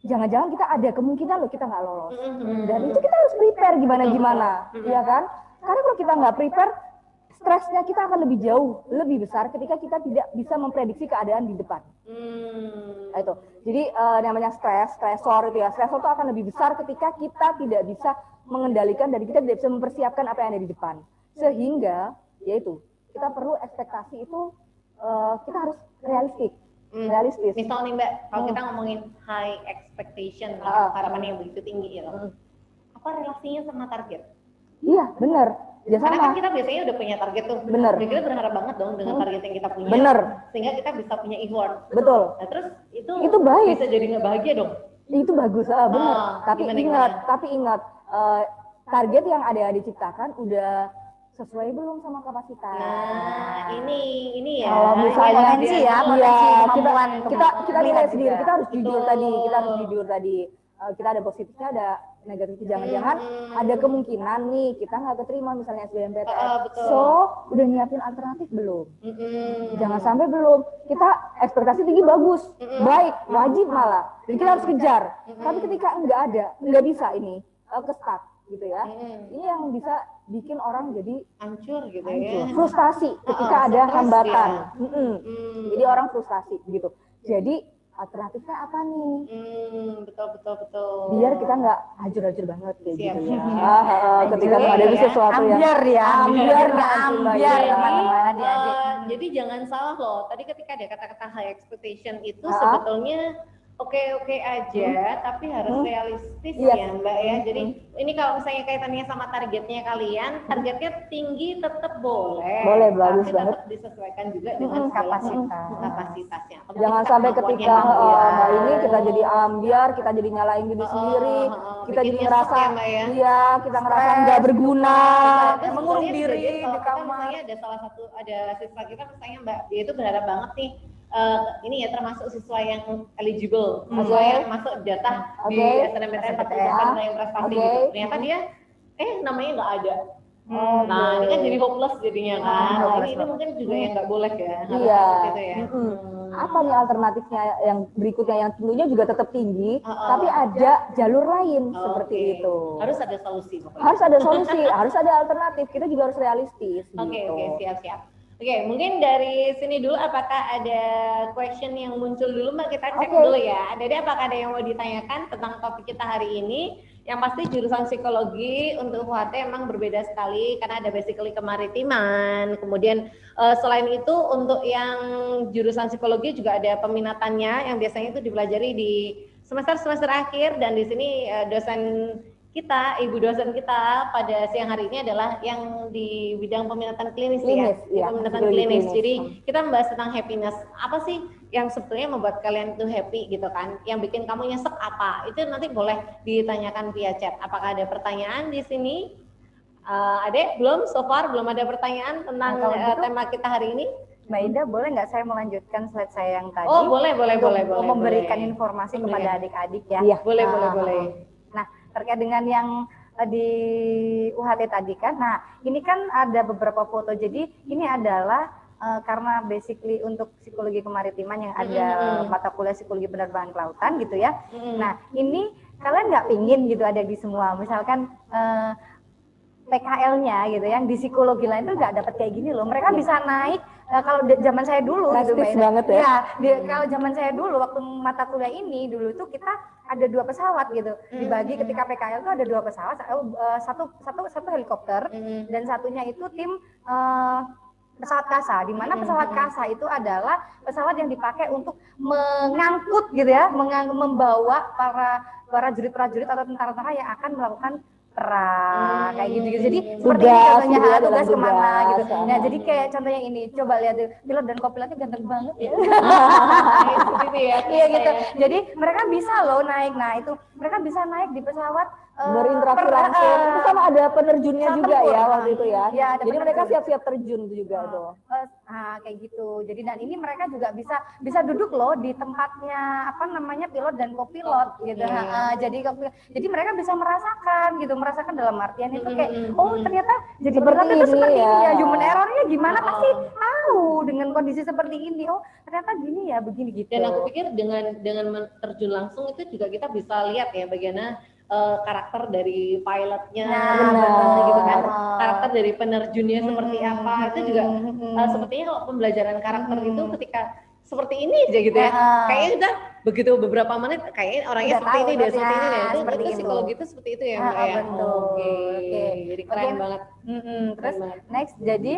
jangan-jangan kita ada kemungkinan loh kita nggak lolos. Dan itu kita harus prepare gimana-gimana, ya kan? Karena kalau kita nggak prepare, stresnya kita akan lebih jauh, lebih besar ketika kita tidak bisa memprediksi keadaan di depan. Nah, itu. Jadi namanya stresor itu ya. Stresor itu akan lebih besar ketika kita tidak bisa mengendalikan dan kita tidak bisa mempersiapkan apa yang ada di depan. Sehingga, yaitu kita perlu ekspektasi itu kita harus realistis. Misal nih Mbak, kalau kita ngomongin high expectation, harapan yang begitu tinggi ya, apa relasinya sama target? Iya, benar. Ya sama. Karena kan kita biasanya udah punya target tuh. Bener. Dan kita berharap banget dong dengan target yang kita punya. Bener. Sehingga kita bisa punya effort. Betul. Nah terus itu baik. Bisa jadi nggak bahagia dong. Itu bagus, benar. Tapi ingat, target yang ada diciptakan udah sesuai belum sama kapasitas. Nah, ini ya. Kalau misalnya kemampuan kita nilai sendiri, kita harus jujur tadi, kita ada positifnya, ada negatifnya. Jangan-jangan ada kemungkinan nih kita nggak keterima misalnya SBMPTN. So, udah nyiapin alternatif belum? Jangan sampai belum. Kita ekspektasi tinggi bagus, baik, wajib malah. Jadi kita harus kejar. Tapi ketika nggak bisa ini ke-stuck gitu ya. Ini yang bisa bikin orang jadi hancur gitu ya. Frustasi ketika ada hambatan. Jadi orang frustasi gitu. Jadi alternatifnya apa nih? Betul. Biar kita nggak hancur-hancur banget kayak gitu ya. Ketika menghadapi sesuatu yang ambiar kemana-mana diajak. Jadi jangan salah loh. Tadi ketika ada kata-kata high expectation itu sebetulnya oke aja, tapi harus realistis ya Mbak ya. Jadi ini kalau misalnya kaitannya sama targetnya kalian, targetnya tinggi tetap boleh. Boleh, bagus tapi banget. tetap disesuaikan juga dengan kapasitasnya. Jangan sampai ketika ini kita jadi ambiar, kita jadi nyalain diri sendiri, kita jadi ngerasa kita ngerasa nggak berguna, mengurung diri di kamar. Misalnya ada siswa kita misalnya Mbak, dia itu berharap banget nih ini ya termasuk siswa yang eligible, siswa yang masuk jatah di SNMPTN 40% yang prestasi gitu. Ternyata dia namanya nggak ada. Nah ini kan jadi hopeless jadinya kan. Ini mungkin juga yang nggak boleh ya. Gitu ya. Apa nih alternatifnya yang berikutnya yang tentunya juga tetap tinggi, tapi ada jalur lain seperti itu. Harus ada solusi. Harus ada solusi, harus ada alternatif. Kita juga harus realistis. Oke, siap. Oke, mungkin dari sini dulu apakah ada question yang muncul dulu Mbak, kita cek dulu ya. Jadi apakah ada yang mau ditanyakan tentang topik kita hari ini? Yang pasti jurusan psikologi untuk UHT emang berbeda sekali karena ada basically kemaritiman. Kemudian selain itu untuk yang jurusan psikologi juga ada peminatannya yang biasanya itu dipelajari di semester akhir, dan di sini dosen kita, ibu dosen kita pada siang hari ini adalah yang di bidang peminatan klinis ya, peminatan klinis. Jadi kita membahas tentang happiness. Apa sih yang sebetulnya membuat kalian itu happy gitu kan? Yang bikin kamu nyesek apa? Itu nanti boleh ditanyakan via chat. Apakah ada pertanyaan di sini? Adek, belum? So far belum ada pertanyaan tentang tema kita hari ini? Mbak Ida, boleh nggak saya melanjutkan slide saya yang tadi? Oh, boleh. Memberikan informasi kepada adik-adik ya. Iya, boleh. Nah, terkait dengan yang di UHT tadi kan, nah ini kan ada beberapa foto, jadi ini adalah karena basically untuk psikologi kemaritiman yang ada mata kuliah psikologi penerbangan kelautan gitu ya. Nah ini kalian nggak pingin gitu ada di semua, misalkan PKL-nya gitu yang di psikologi lain tuh nggak dapat kayak gini loh, mereka bisa naik. Kalau zaman saya dulu gitu banget ya. Kalau zaman saya dulu waktu mata kuliah ini dulu tuh kita ada 2 pesawat gitu dibagi ketika PKL itu ada 2 pesawat, satu helikopter dan satunya itu tim pesawat kasa, di mana pesawat kasa itu adalah pesawat yang dipakai untuk mengangkut gitu ya, membawa para prajurit atau tentara-tentara yang akan melakukan perang kayak gitu. Jadi seperti ini contohnya tugas kemana gitu. Nah jadi kayak contohnya ini, coba lihat pilot dan kopilotnya ganteng banget ya. Iya gitu. Jadi mereka bisa loh naik. Nah itu mereka bisa naik di pesawat berinteraksi langsung. Itu sama ada penerjunnya juga ya waktu itu ya. Jadi mereka siap-siap terjun juga tuh. Kayak gitu. Jadi dan ini mereka juga bisa duduk loh di tempatnya pilot dan kopilot gitu. Jadi mereka bisa merasakan dalam artian itu kayak ternyata jadi pilot itu seperti ini ya. Human error-nya gimana pasti tahu dengan kondisi seperti ini. Oh ternyata gini ya, begini gitu. Dan aku pikir dengan terjun langsung itu juga kita bisa lihat ya bagaimana karakter dari pilotnya, gitu kan, karakter dari penerjunnya seperti apa, itu juga sepertinya kalau pembelajaran karakter itu ketika seperti ini aja gitu ya, kayaknya udah begitu beberapa menit kayaknya orangnya seperti ini deh, itu psikologi itu seperti itu ya Mbak ya. Oke. Jadi keren banget. Terus next, jadi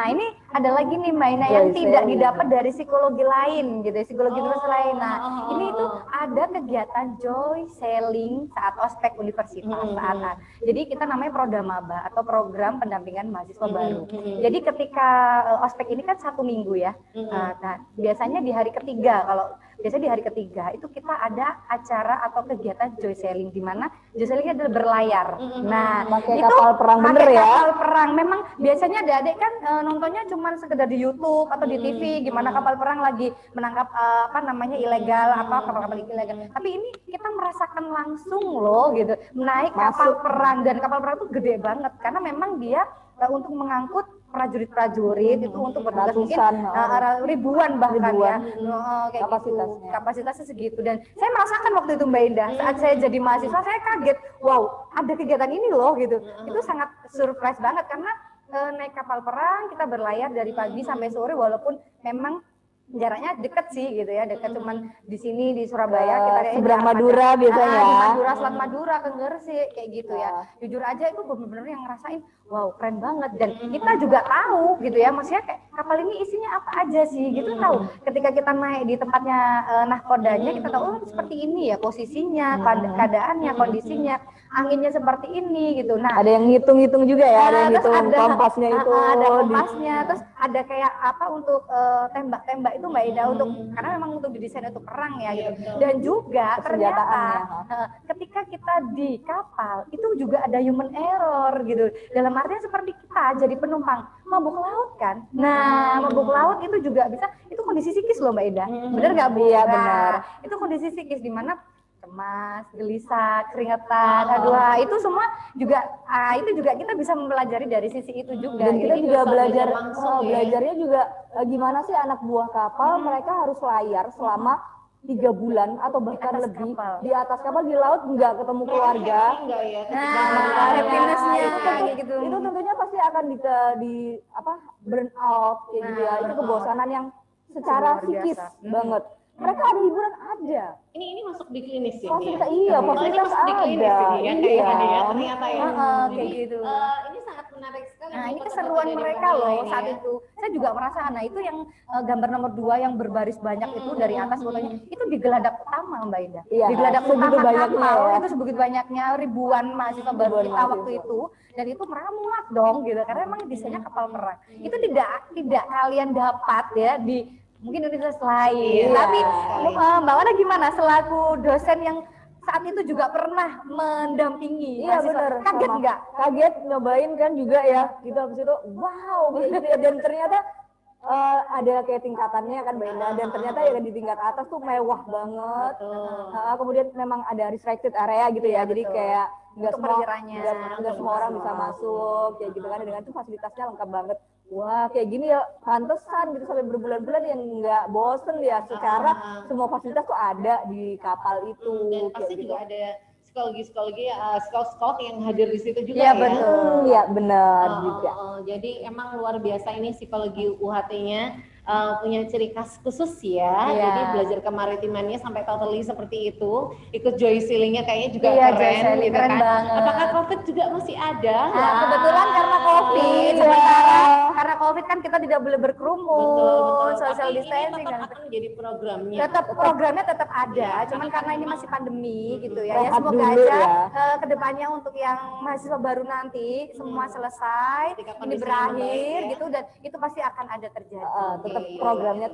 ini ada lagi nih Mbak Ina yang tidak didapat dari psikologi lain gitu, psikologi terus lain. Nah ini tuh ada kegiatan joy selling saat ospek universitas saat. Jadi kita namanya Prodamaba atau program pendampingan mahasiswa baru. Jadi ketika ospek ini kan 1 minggu ya. Nah biasanya di hari ketiga, biasanya di hari ketiga itu kita ada acara atau kegiatan joy selling, di mana joy selling adalah berlayar. Nah, pakai itu kapal perang bener ya. Kapal perang. Memang biasanya adik-adik kan nontonnya cuma sekedar di YouTube atau di TV gimana kapal perang lagi menangkap ilegal, kapal-kapal ilegal. Tapi ini kita merasakan langsung loh gitu, naik kapal perang, dan kapal perang itu gede banget karena memang dia untuk mengangkut prajurit-prajurit itu untuk bertugas mungkin ribuan bahkan ya, kayak kapasitasnya segitu. Dan saya merasakan waktu itu Mbak Indah saat saya jadi mahasiswa, saya kaget, wow ada kegiatan ini loh gitu. Itu sangat surprise banget karena naik kapal perang, kita berlayar dari pagi sampai sore, walaupun memang jaraknya deket sih gitu ya, deket cuman di sini di Surabaya kita seberang Madura biasanya. Di Madura, Selat Madura ke Gresik kayak gitu ya. Jujur aja itu benar-benar yang ngerasain wow keren banget, dan kita juga tahu gitu ya, maksudnya kayak kapal ini isinya apa aja sih gitu, tahu ketika kita naik di tempatnya nahkodanya kita tahu seperti ini ya posisinya, keadaannya, kondisinya, anginnya seperti ini gitu. Nah ada yang ngitung-ngitung juga ya, ada yang ngitung kompasnya itu, ada kompasnya, terus ada kayak untuk tembak-tembak itu Mbak Ida, untuk karena memang untuk didesain untuk perang ya gitu. Dan juga ternyata ketika kita di kapal itu juga ada human error gitu, dalam artinya seperti kita jadi penumpang mabuk laut kan. Nah mabuk laut itu juga bisa, itu kondisi psikis loh Mbak Ida, bener nggak Bu? Iya benar. Itu kondisi psikis di mana cemas, gelisah, keringetan, itu semua juga itu juga kita bisa mempelajari dari sisi itu juga. Dan kita juga belajarnya juga gimana sih anak buah kapal mereka harus layar selama 3 bulan atau bahkan atas lebih kapal. di atas kapal di laut nggak ketemu keluarga. Enggak ya. Nah, happiness-nya itu, kayak gitu. itu tentunya pasti akan di apa burn out kayak gitu ya. Itu kebosanan yang secara Luar psikis biasa. banget. Mereka ada hiburan aja. Ini masuk di klinis ya. Fasilitas Ini iya, ini fasilitas masuk di klinis ada. ini ya kayak Iya. gini ya ternyata ya. kayak Jadi, gitu. ini sangat menarik sekali. Nah, ini foto-foto keseruan dari mereka Manila loh ini saat ya. itu. Saya juga merasa, nah itu yang gambar nomor 2 yang berbaris banyak itu dari atas fotonya, itu di geladak utama Mbak Indah. Iya, Di geladak sebegitu utama banyaknya kapal ya. itu sebegitu banyaknya ribuan mahasiswa baru Ribuan kita waktu mahasiswa. itu, dan itu mereka muat dong gitu karena emang desainnya kapal perang. Itu tidak kalian dapat ya di mungkin universitas lain. Iya. Tapi Mbak Wana gimana selaku dosen yang saat itu juga pernah mendampingi Iya mahasiswa? benar. Kaget Sama. nggak? Kaget nyobain kan juga ya. Gitu habis itu wow kayak gitu ya. Dan ternyata ada kayak tingkatannya kan Mbak Indah. Dan ternyata ya di tingkat atas tuh mewah banget. Kemudian memang ada restricted area gitu ya. Iya, Jadi betul. kayak nggak Untuk semua perkiranya, nggak semua orang bisa masuk kayak gitu kan. Dengan itu fasilitasnya lengkap banget. Wah kayak gini ya pantesan gitu sampai berbulan-bulan yang nggak bosen ya secara semua fasilitas tuh ada di kapal itu. Dan kayak pasti gitu. juga ada psikologi psikolog yang hadir di situ juga Iya, ya. betul. Iya benar juga. Jadi emang luar biasa ini psikologi UHT-nya punya ciri khas khusus ya. Iya. Jadi belajar kemaritimannya sampai totally seperti itu. Ikut joy sailing-nya kayaknya juga Iya, joy keren sailing, gitu keren kan. banget. Apakah COVID juga masih ada? Nah, kebetulan karena COVID, Iya. sementara karena COVID kan kita tidak boleh berkerumun, social Tapi distancing ini dan tetap akan menjadi programnya. tetap programnya tetap ada, cuman karena ini masih pandemi gitu ya. Ya Rehat semoga dulu aja ya. kedepannya untuk yang mahasiswa baru nanti semua selesai, Ketika ini kondisinya berakhir membaik ya. gitu, dan itu pasti akan ada terjadi. Tetap programnya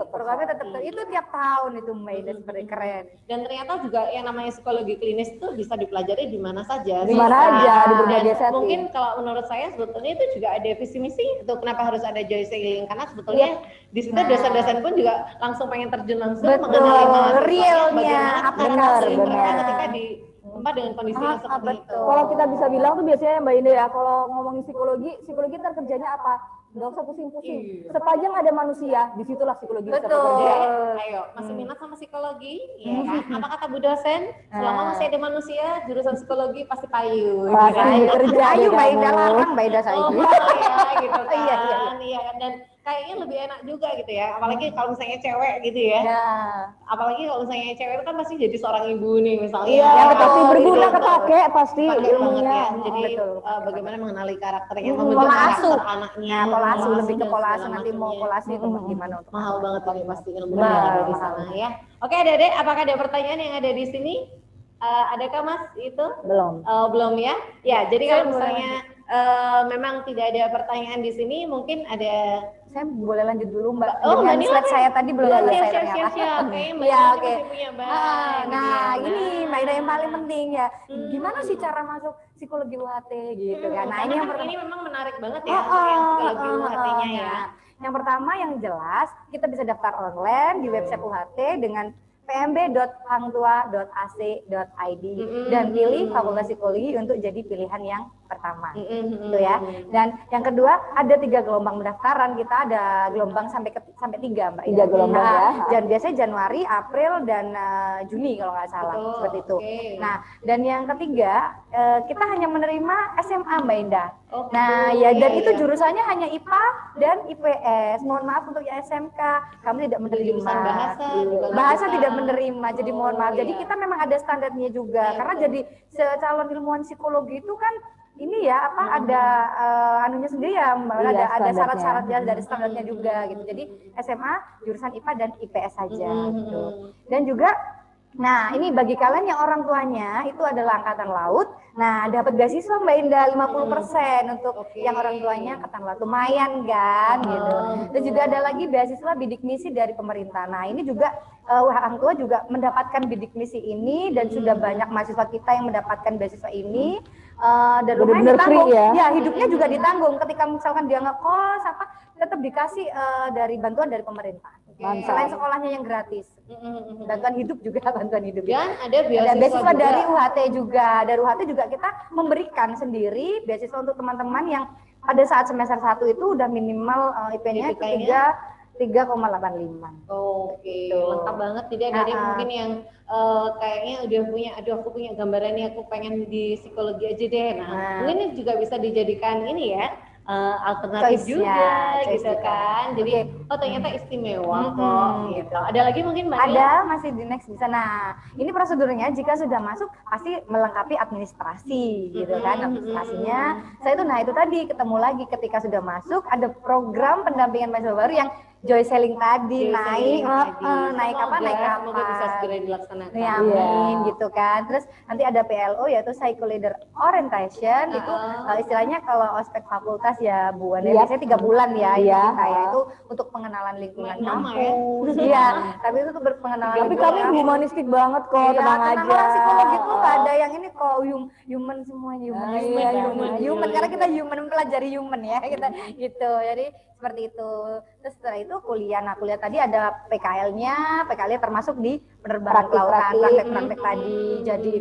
tetap Itu tiap tahun itu Mbak Ida, seperti keren. Dan ternyata juga yang namanya psikologi klinis itu bisa dipelajari di mana saja. Di mana Bisa. aja, di berbagai Dan setting. mungkin kalau menurut saya sebetulnya itu juga ada visi misi itu kenapa harus ada joy sailing, karena sebetulnya di situ dosen-dosen pun juga langsung pengen terjun langsung Betul, mengenali mahasiswanya realnya, bagaimana aplikasi mereka benar. ketika di tempat dengan kondisi yang seperti itu. betul. Kalau kita bisa bilang tuh biasanya Mbak Inde ya, kalau ngomongin psikologi ntar kerjanya apa? Nggak usah pusing-pusing. Iya. Sepanjang ada manusia, disitulah psikologi bisa Betul. bekerja. Ayo, masih minat sama psikologi, ya kan? Apa kata Bu dosen? Selama masih ada manusia, jurusan psikologi pasti payu. Pasti gitu kan? bekerja Ayo deh Mbak Ida, kamu. larang Mbak Ida saya. Oh ya gitu kan. Iya, iya. Iya kan, dan kayaknya lebih enak juga gitu ya. Apalagi kalau misalnya cewek gitu ya. Ya. Apalagi kalau misalnya cewek itu kan pasti jadi seorang ibu nih misalnya. Iya, Ya, betul. pasti berguna Gitu. kepake pasti Pakai banget ilmunya. ya. Jadi Betul. bagaimana mengenali karakternya, Pola membentuk asuh. karakter anaknya. Nah, pola asuh, lebih ke dan pola asuh, segala nanti mau macamnya. pola asuh itu gimana untuk Mahal banget ini pasti ilmunya Mahal, yang ada di mahal. sana ya. Oke, Adik-adik, apakah ada pertanyaan yang ada di sini? Adakah Mas itu? Belum. Belum ya? Ya, jadi Saya kalau misalnya memang tidak ada pertanyaan di sini, mungkin ada. Saya boleh lanjut dulu Mbak. Oh, Dengan Mbak Nila slide kan? saya tadi belum selesai Siap. ternyata. Kayaknya Mbak Iya, Nila oke. masih punya banyak. Nah, ini Mbak Ida yang paling penting ya. Hmm. Gimana sih cara masuk psikologi UHT gitu kan? Nah, ini Karena yang kan pertama. ini memang menarik banget ya untuk yang psikologi UHT-nya ya. Nah, yang pertama yang jelas, kita bisa daftar online di website UHT dengan pmb.hangtua.ac.id dan pilih Fakultas Psikologi untuk jadi pilihan yang pertama. Gitu ya. Dan yang kedua, ada 3 gelombang pendaftaran. Kita ada gelombang sampai 3 Mbak. 3 gelombang ya. Dan biasanya Januari, April, dan Juni kalau nggak salah. Betul, Seperti itu. oke. Nah, dan yang ketiga, kita hanya menerima SMA Mbak Indah. Oh, Nah, gitu. ya, dan Iya, itu iya. jurusannya hanya IPA dan IPS. Mohon maaf untuk yang SMK, kami tidak menerima. Jurusan bahasa juga nggak Bahasa bisa. tidak menerima, jadi mohon maaf. Jadi iya. kita memang ada standarnya juga. Iya, Karena betul. jadi calon ilmuwan psikologi itu kan ini ya ada anunya sendiri ya, Mbak. Iya, ada standarnya. syarat-syaratnya dari standarnya juga gitu. Jadi SMA jurusan IPA dan IPS saja gitu. Dan juga nah, ini bagi kalian yang orang tuanya itu adalah angkatan laut. Nah, dapat beasiswa Mbak Indah 50% untuk Oke. yang orang tuanya angkatan laut. Lumayan kan gitu. Dan juga ada lagi beasiswa bidik misi dari pemerintah. Nah, ini juga orang tua juga mendapatkan bidik misi ini dan sudah banyak mahasiswa kita yang mendapatkan beasiswa ini. Dan lumayan Benar-benar ditanggung. free ya? Ya, hidupnya juga ditanggung. Ketika misalkan dia ngekos apa, tetap dikasih dari bantuan dari pemerintah. Mantap. Selain sekolahnya yang gratis. Bantuan hidup juga, bantuan hidup. Dan ada Dan beasiswa juga. dari UHT juga. Dari UHT juga kita memberikan sendiri beasiswa untuk teman-teman yang pada saat semester 1 itu udah minimal IP-nya itu IPK-nya? 3,85. Oke, Gitu. lengkap banget. Jadi ada yang mungkin yang kayaknya udah punya, aduh aku punya gambaran nih, aku pengen di psikologi aja deh. Nah, mungkin ini juga bisa dijadikan ini ya, alternatif Choice juga ya, choice gitu juga. kan. Jadi, Oke. oh ternyata istimewa kok gitu. Ada lagi mungkin Mbak Nia? Ada, masih di next bisa. Nah, ini prosedurnya jika sudah masuk pasti melengkapi administrasi gitu kan. Administrasinya saya itu, nah itu tadi ketemu lagi ketika sudah masuk ada program pendampingan mahasiswa baru yang joy selling tadi, Joy naik selling tadi. naik kapan, naik kapan. Semoga bisa segera dilaksanakan. Ya, amin gitu kan. Terus nanti ada PLO yaitu Psycho Leader Orientation, itu istilahnya kalau ospek fakultas ya Bu Wanda, biasanya 3 bulan ya itu kita ya, itu untuk pengenalan lingkungan kampus. Iya, tapi itu tuh berpengenalan. Tapi kami humanistik banget kok, Iya, tenang tenang aja. lah, psikologi tuh nggak ada yang ini kok, human semuanya, human karena kita mempelajari human ya kita gitu. Jadi seperti itu. Terus setelah itu kuliah. Nah, kuliah tadi ada PKL-nya termasuk di penerbangan kelautan, praktek-praktek tadi. Jadi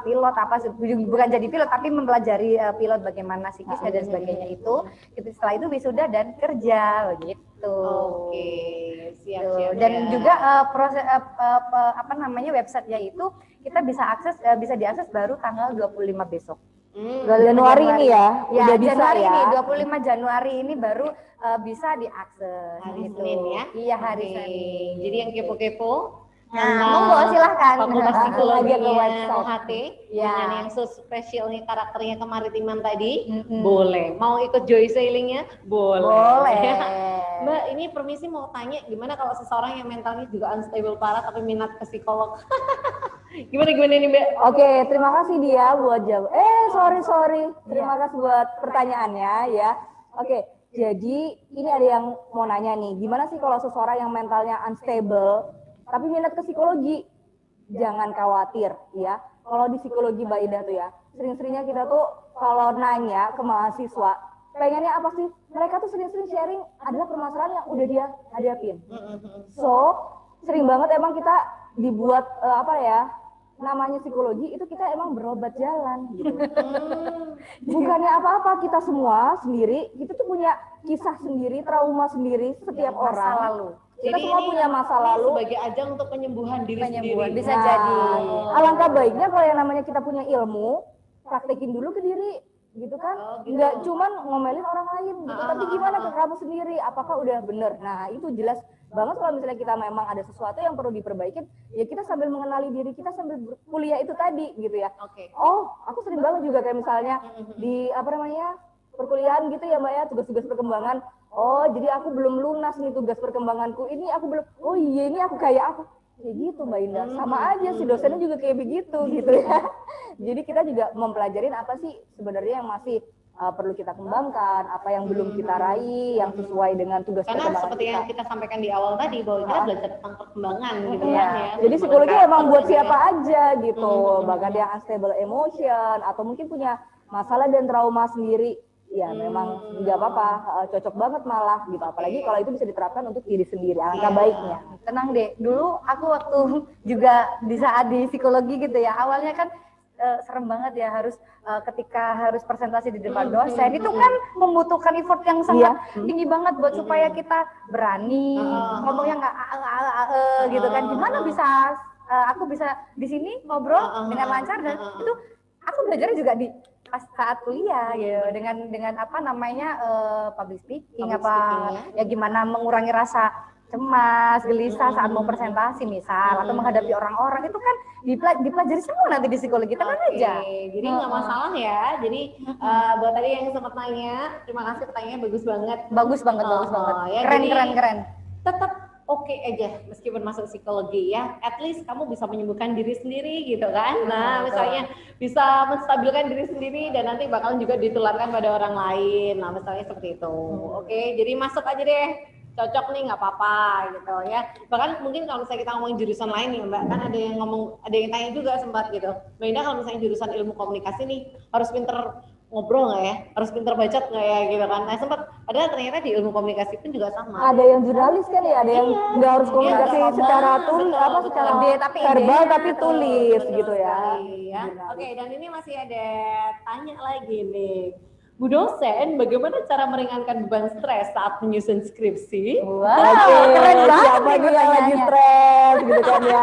pilot bukan jadi pilot tapi mempelajari pilot bagaimana psikisnya dan sebagainya itu. Setelah itu wisuda dan kerja begitu. Oke, siap. Dan juga proses websitenya itu kita bisa diakses baru tanggal 25 besok. Januari ini ya, udah bisa Januari ya. ini 25 Januari ini baru bisa diakses Hari gitu. Senin ya? Iya, hari Oke. Senin. Jadi yang kepo-kepo, Nah, monggo silahkan. Fakultas Langsung aja ke Psikologinya website. UHT Ya. dengan yang spesial nih karakternya kemaritiman tadi, boleh. Mau ikut joy sailingnya, boleh. Boleh. Mbak, ini permisi mau tanya, gimana kalau seseorang yang mentalnya juga unstable parah tapi minat ke psikolog? Gimana nih Mbak? Oke, terima kasih dia buat jawab. Sorry. Terima kasih buat pertanyaannya ya. Oke, jadi ini ada yang mau nanya nih, gimana sih kalau seseorang yang mentalnya unstable tapi minat ke psikologi? Jangan khawatir ya. Kalau di psikologi Mbak Ida tuh ya, sering-seringnya kita tuh kalau nanya ke mahasiswa, pengennya apa sih? Mereka tuh sering-sering sharing adalah permasalahan yang udah dia hadapin. So, sering banget emang kita dibuat namanya psikologi itu kita emang berobat jalan gitu. Bukannya apa-apa, kita semua sendiri, kita tuh punya kisah sendiri, trauma sendiri setiap orang. Masa lalu. Kita Jadi semua ini punya masa lalu. sebagai ajang untuk penyembuhan diri sendiri. Bisa jadi. Alangkah baiknya kalau yang namanya kita punya ilmu, praktekin dulu ke diri, gitu kan? Nggak cuman ngomelin orang lain, gitu. Tapi gimana ke kamu sendiri? Apakah udah bener? Nah, itu jelas banget kalau misalnya kita memang ada sesuatu yang perlu diperbaikin, ya kita sambil mengenali diri kita sambil kuliah itu tadi, gitu ya. Oh, aku sering banget juga kayak misalnya di perkuliahan gitu ya Mbak ya, tugas-tugas perkembangan. Oh, jadi aku belum lunas nih tugas perkembanganku. Ini aku belum. Oh iya, ini aku kayak gitu Mbak Indah. Sama aja si dosennya juga kayak begitu gitu ya. Jadi kita juga mempelajarin apa sih sebenarnya yang masih perlu kita kembangkan, apa yang belum kita raih, yang sesuai dengan tugas Karena perkembangan seperti yang kita sampaikan di awal tadi bahwa kita belajar tentang perkembangan gitu kan ya. Jadi psikologi emang buat siapa aja gitu. Bahkan yang unstable emotion atau mungkin punya masalah dan trauma sendiri, ya memang nggak apa-apa, cocok banget malah gitu. Apalagi kalau itu bisa diterapkan untuk diri sendiri, alangkah baiknya. Tenang deh, dulu aku waktu juga di saat di psikologi gitu ya, awalnya kan serem banget ya, harus ketika harus presentasi di depan dosen itu kan membutuhkan effort yang sangat tinggi banget buat supaya kita berani ngomongnya nggak gitu kan. Gimana bisa aku bisa di sini ngobrol dengan lancar, dan itu aku belajarnya juga di pas saat kuliah gitu, dengan public speaking ya gimana mengurangi rasa cemas, gelisah saat mau presentasi misal, atau menghadapi orang-orang, itu kan dipelajari semua nanti di psikologi, tenang aja. Jadi nggak masalah ya. Jadi buat tadi yang sempat nanya, terima kasih pertanyaannya bagus banget. Bagus banget. Ya, Keren. Tetap oke aja meskipun masuk psikologi ya. At least kamu bisa menyembuhkan diri sendiri gitu kan. Nah, misalnya bisa menstabilkan diri sendiri dan nanti bakalan juga ditularkan pada orang lain. Nah, misalnya seperti itu. Oke, jadi masuk aja deh. Cocok nih, nggak apa-apa gitu ya. Bahkan mungkin kalau misalnya kita ngomongin jurusan lain nih Mbak, kan ada yang tanya juga sempat gitu, Mbak Indah kalau misalnya jurusan ilmu komunikasi nih harus pinter ngobrol nggak ya, harus pinter bacot nggak ya gitu kan. Nah sempat, padahal ternyata di ilmu komunikasi pun juga sama. Ada yang jurnalis kan ya, ada yang nggak harus komunikasi secara secara verbal tapi tulis gitu ya. Oke, dan ini masih ada tanya lagi nih. Bu dosen, bagaimana cara meringankan beban stres saat menyusun skripsi? Keren banget siapa nih yang lagi stres gitu kan ya.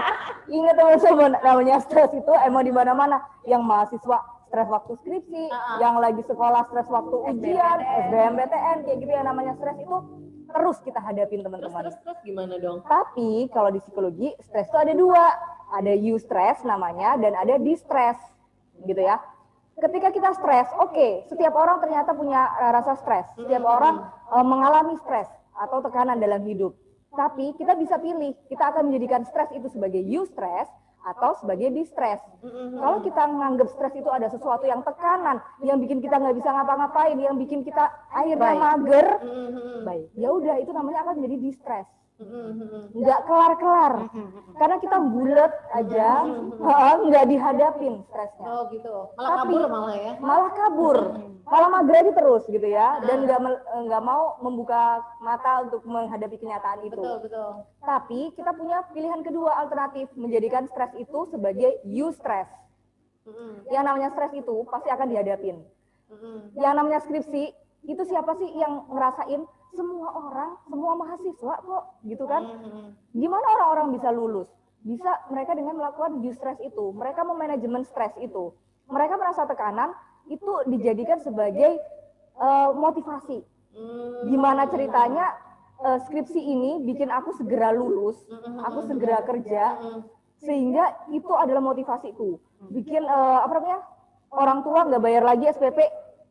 Ingat teman-teman, namanya stres itu emang di mana-mana. Yang mahasiswa stres waktu skripsi, yang lagi sekolah stres waktu ujian, SBMPTN, kayak gitu yang namanya stres itu terus kita hadapin teman-teman. Terus gimana dong? Tapi kalau di psikologi stres itu ada dua, ada eustress namanya dan ada distress, gitu ya. Ketika kita stres, oke, setiap orang ternyata punya rasa stres, setiap orang mengalami stres atau tekanan dalam hidup. Tapi kita bisa pilih, kita akan menjadikan stres itu sebagai eustress atau sebagai distress. Kalau kita menganggap stres itu ada sesuatu yang tekanan, yang bikin kita nggak bisa ngapa-ngapain, yang bikin kita akhirnya mager, baik, ya udah itu namanya akan menjadi distress. Nggak kelar-kelar, karena kita bulat aja, nggak dihadapin stresnya. Oh gitu, malah kabur malah ya? Malah kabur, malah mager aja terus gitu ya, dan nggak mau membuka mata untuk menghadapi kenyataan itu. Betul. Tapi kita punya pilihan kedua alternatif, menjadikan stres itu sebagai eustress. Yang namanya stres itu pasti akan dihadapin. Yang namanya skripsi, itu siapa sih yang ngerasain? Semua orang, semua mahasiswa kok, gitu kan? Gimana orang-orang bisa lulus? Bisa mereka dengan melakukan eustress itu. Mereka memanajemen stres itu. Mereka merasa tekanan, itu dijadikan sebagai motivasi. Gimana ceritanya skripsi ini bikin aku segera lulus, aku segera kerja, sehingga itu adalah motivasiku. Bikin orang tua nggak bayar lagi SPP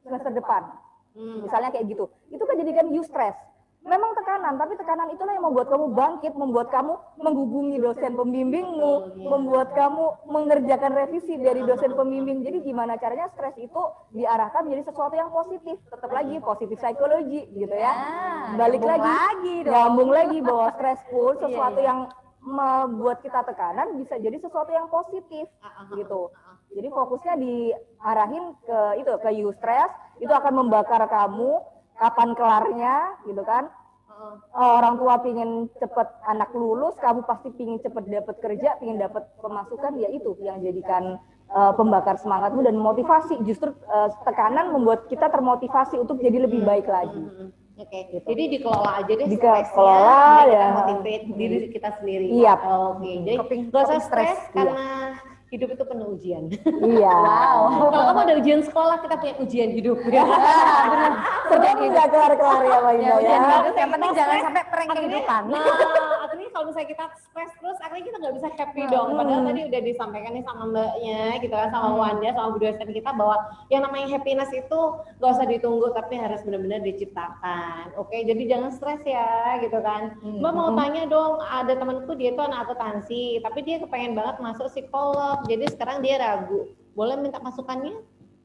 semester depan. Misalnya kayak gitu, itu kan jadikan eustress. Memang tekanan, tapi tekanan itulah yang membuat kamu bangkit, membuat kamu menghubungi dosen pembimbingmu, membuat kamu mengerjakan revisi dari dosen pembimbing. Jadi gimana caranya stres itu diarahkan menjadi sesuatu yang positif, tetap lagi positif psikologi gitu ya. Balik lagi, nyambung lagi bahwa stressful sesuatu yang membuat kita tekanan bisa jadi sesuatu yang positif gitu. Jadi fokusnya diarahin ke eustress, itu akan membakar kamu, kapan kelarnya gitu kan. Orang tua pingin cepet anak lulus, kamu pasti pingin cepet dapat kerja, pingin dapat pemasukan, ya itu yang jadikan pembakar semangatmu dan motivasi. Justru tekanan membuat kita termotivasi untuk jadi lebih baik lagi. Oke, jadi dikelola aja deh dikelola ya, motivate diri kita sendiri. Iya. Oke, jadi nggak usah stres karena hidup itu penuh ujian. Iya. Wow. Kalau kamu ada ujian sekolah, kita punya ujian hidup. Ya. Benar. Terus nggak kelar-kelar ya, Mbak Indah ya. Yang penting jangan sampai prank kehidupan. Nah, akhirnya kalau misalnya kita stres terus, akhirnya kita nggak bisa happy dong. Padahal tadi udah disampaikan nih sama mbaknya, gitu kan, sama Wanda, sama Bu dosen kita bahwa yang namanya happiness itu nggak usah ditunggu, tapi harus benar-benar diciptakan. Oke, jadi jangan stres ya, gitu kan. Mbak mau tanya dong, ada temanku dia itu anak akuntansi, tapi dia kepengen banget masuk psikolog. Jadi sekarang dia ragu. Boleh minta masukannya?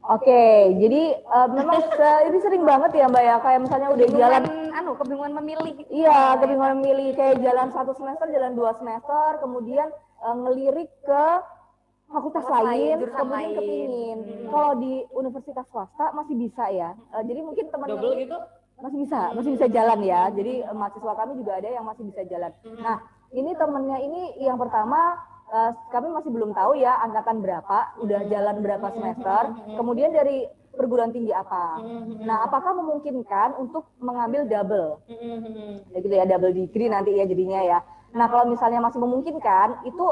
Oke, jadi memang ini sering banget ya Mbak ya, kayak misalnya udah jalan kebingungan memilih. Iya, kebingungan memilih, kayak jalan 1 semester, jalan 2 semester, kemudian ngelirik ke fakultas lain, kemudian kepingin. Kalau di universitas swasta masih bisa ya. Jadi mungkin teman double gitu? Masih bisa jalan ya. Jadi mahasiswa kami juga ada yang masih bisa jalan. Nah, ini temennya ini yang pertama, kami masih belum tahu ya angkatan berapa, udah jalan berapa semester, kemudian dari perguruan tinggi apa. Nah, apakah memungkinkan untuk mengambil double? Ya gitu ya, double degree nanti ya jadinya ya. Nah, kalau misalnya masih memungkinkan, itu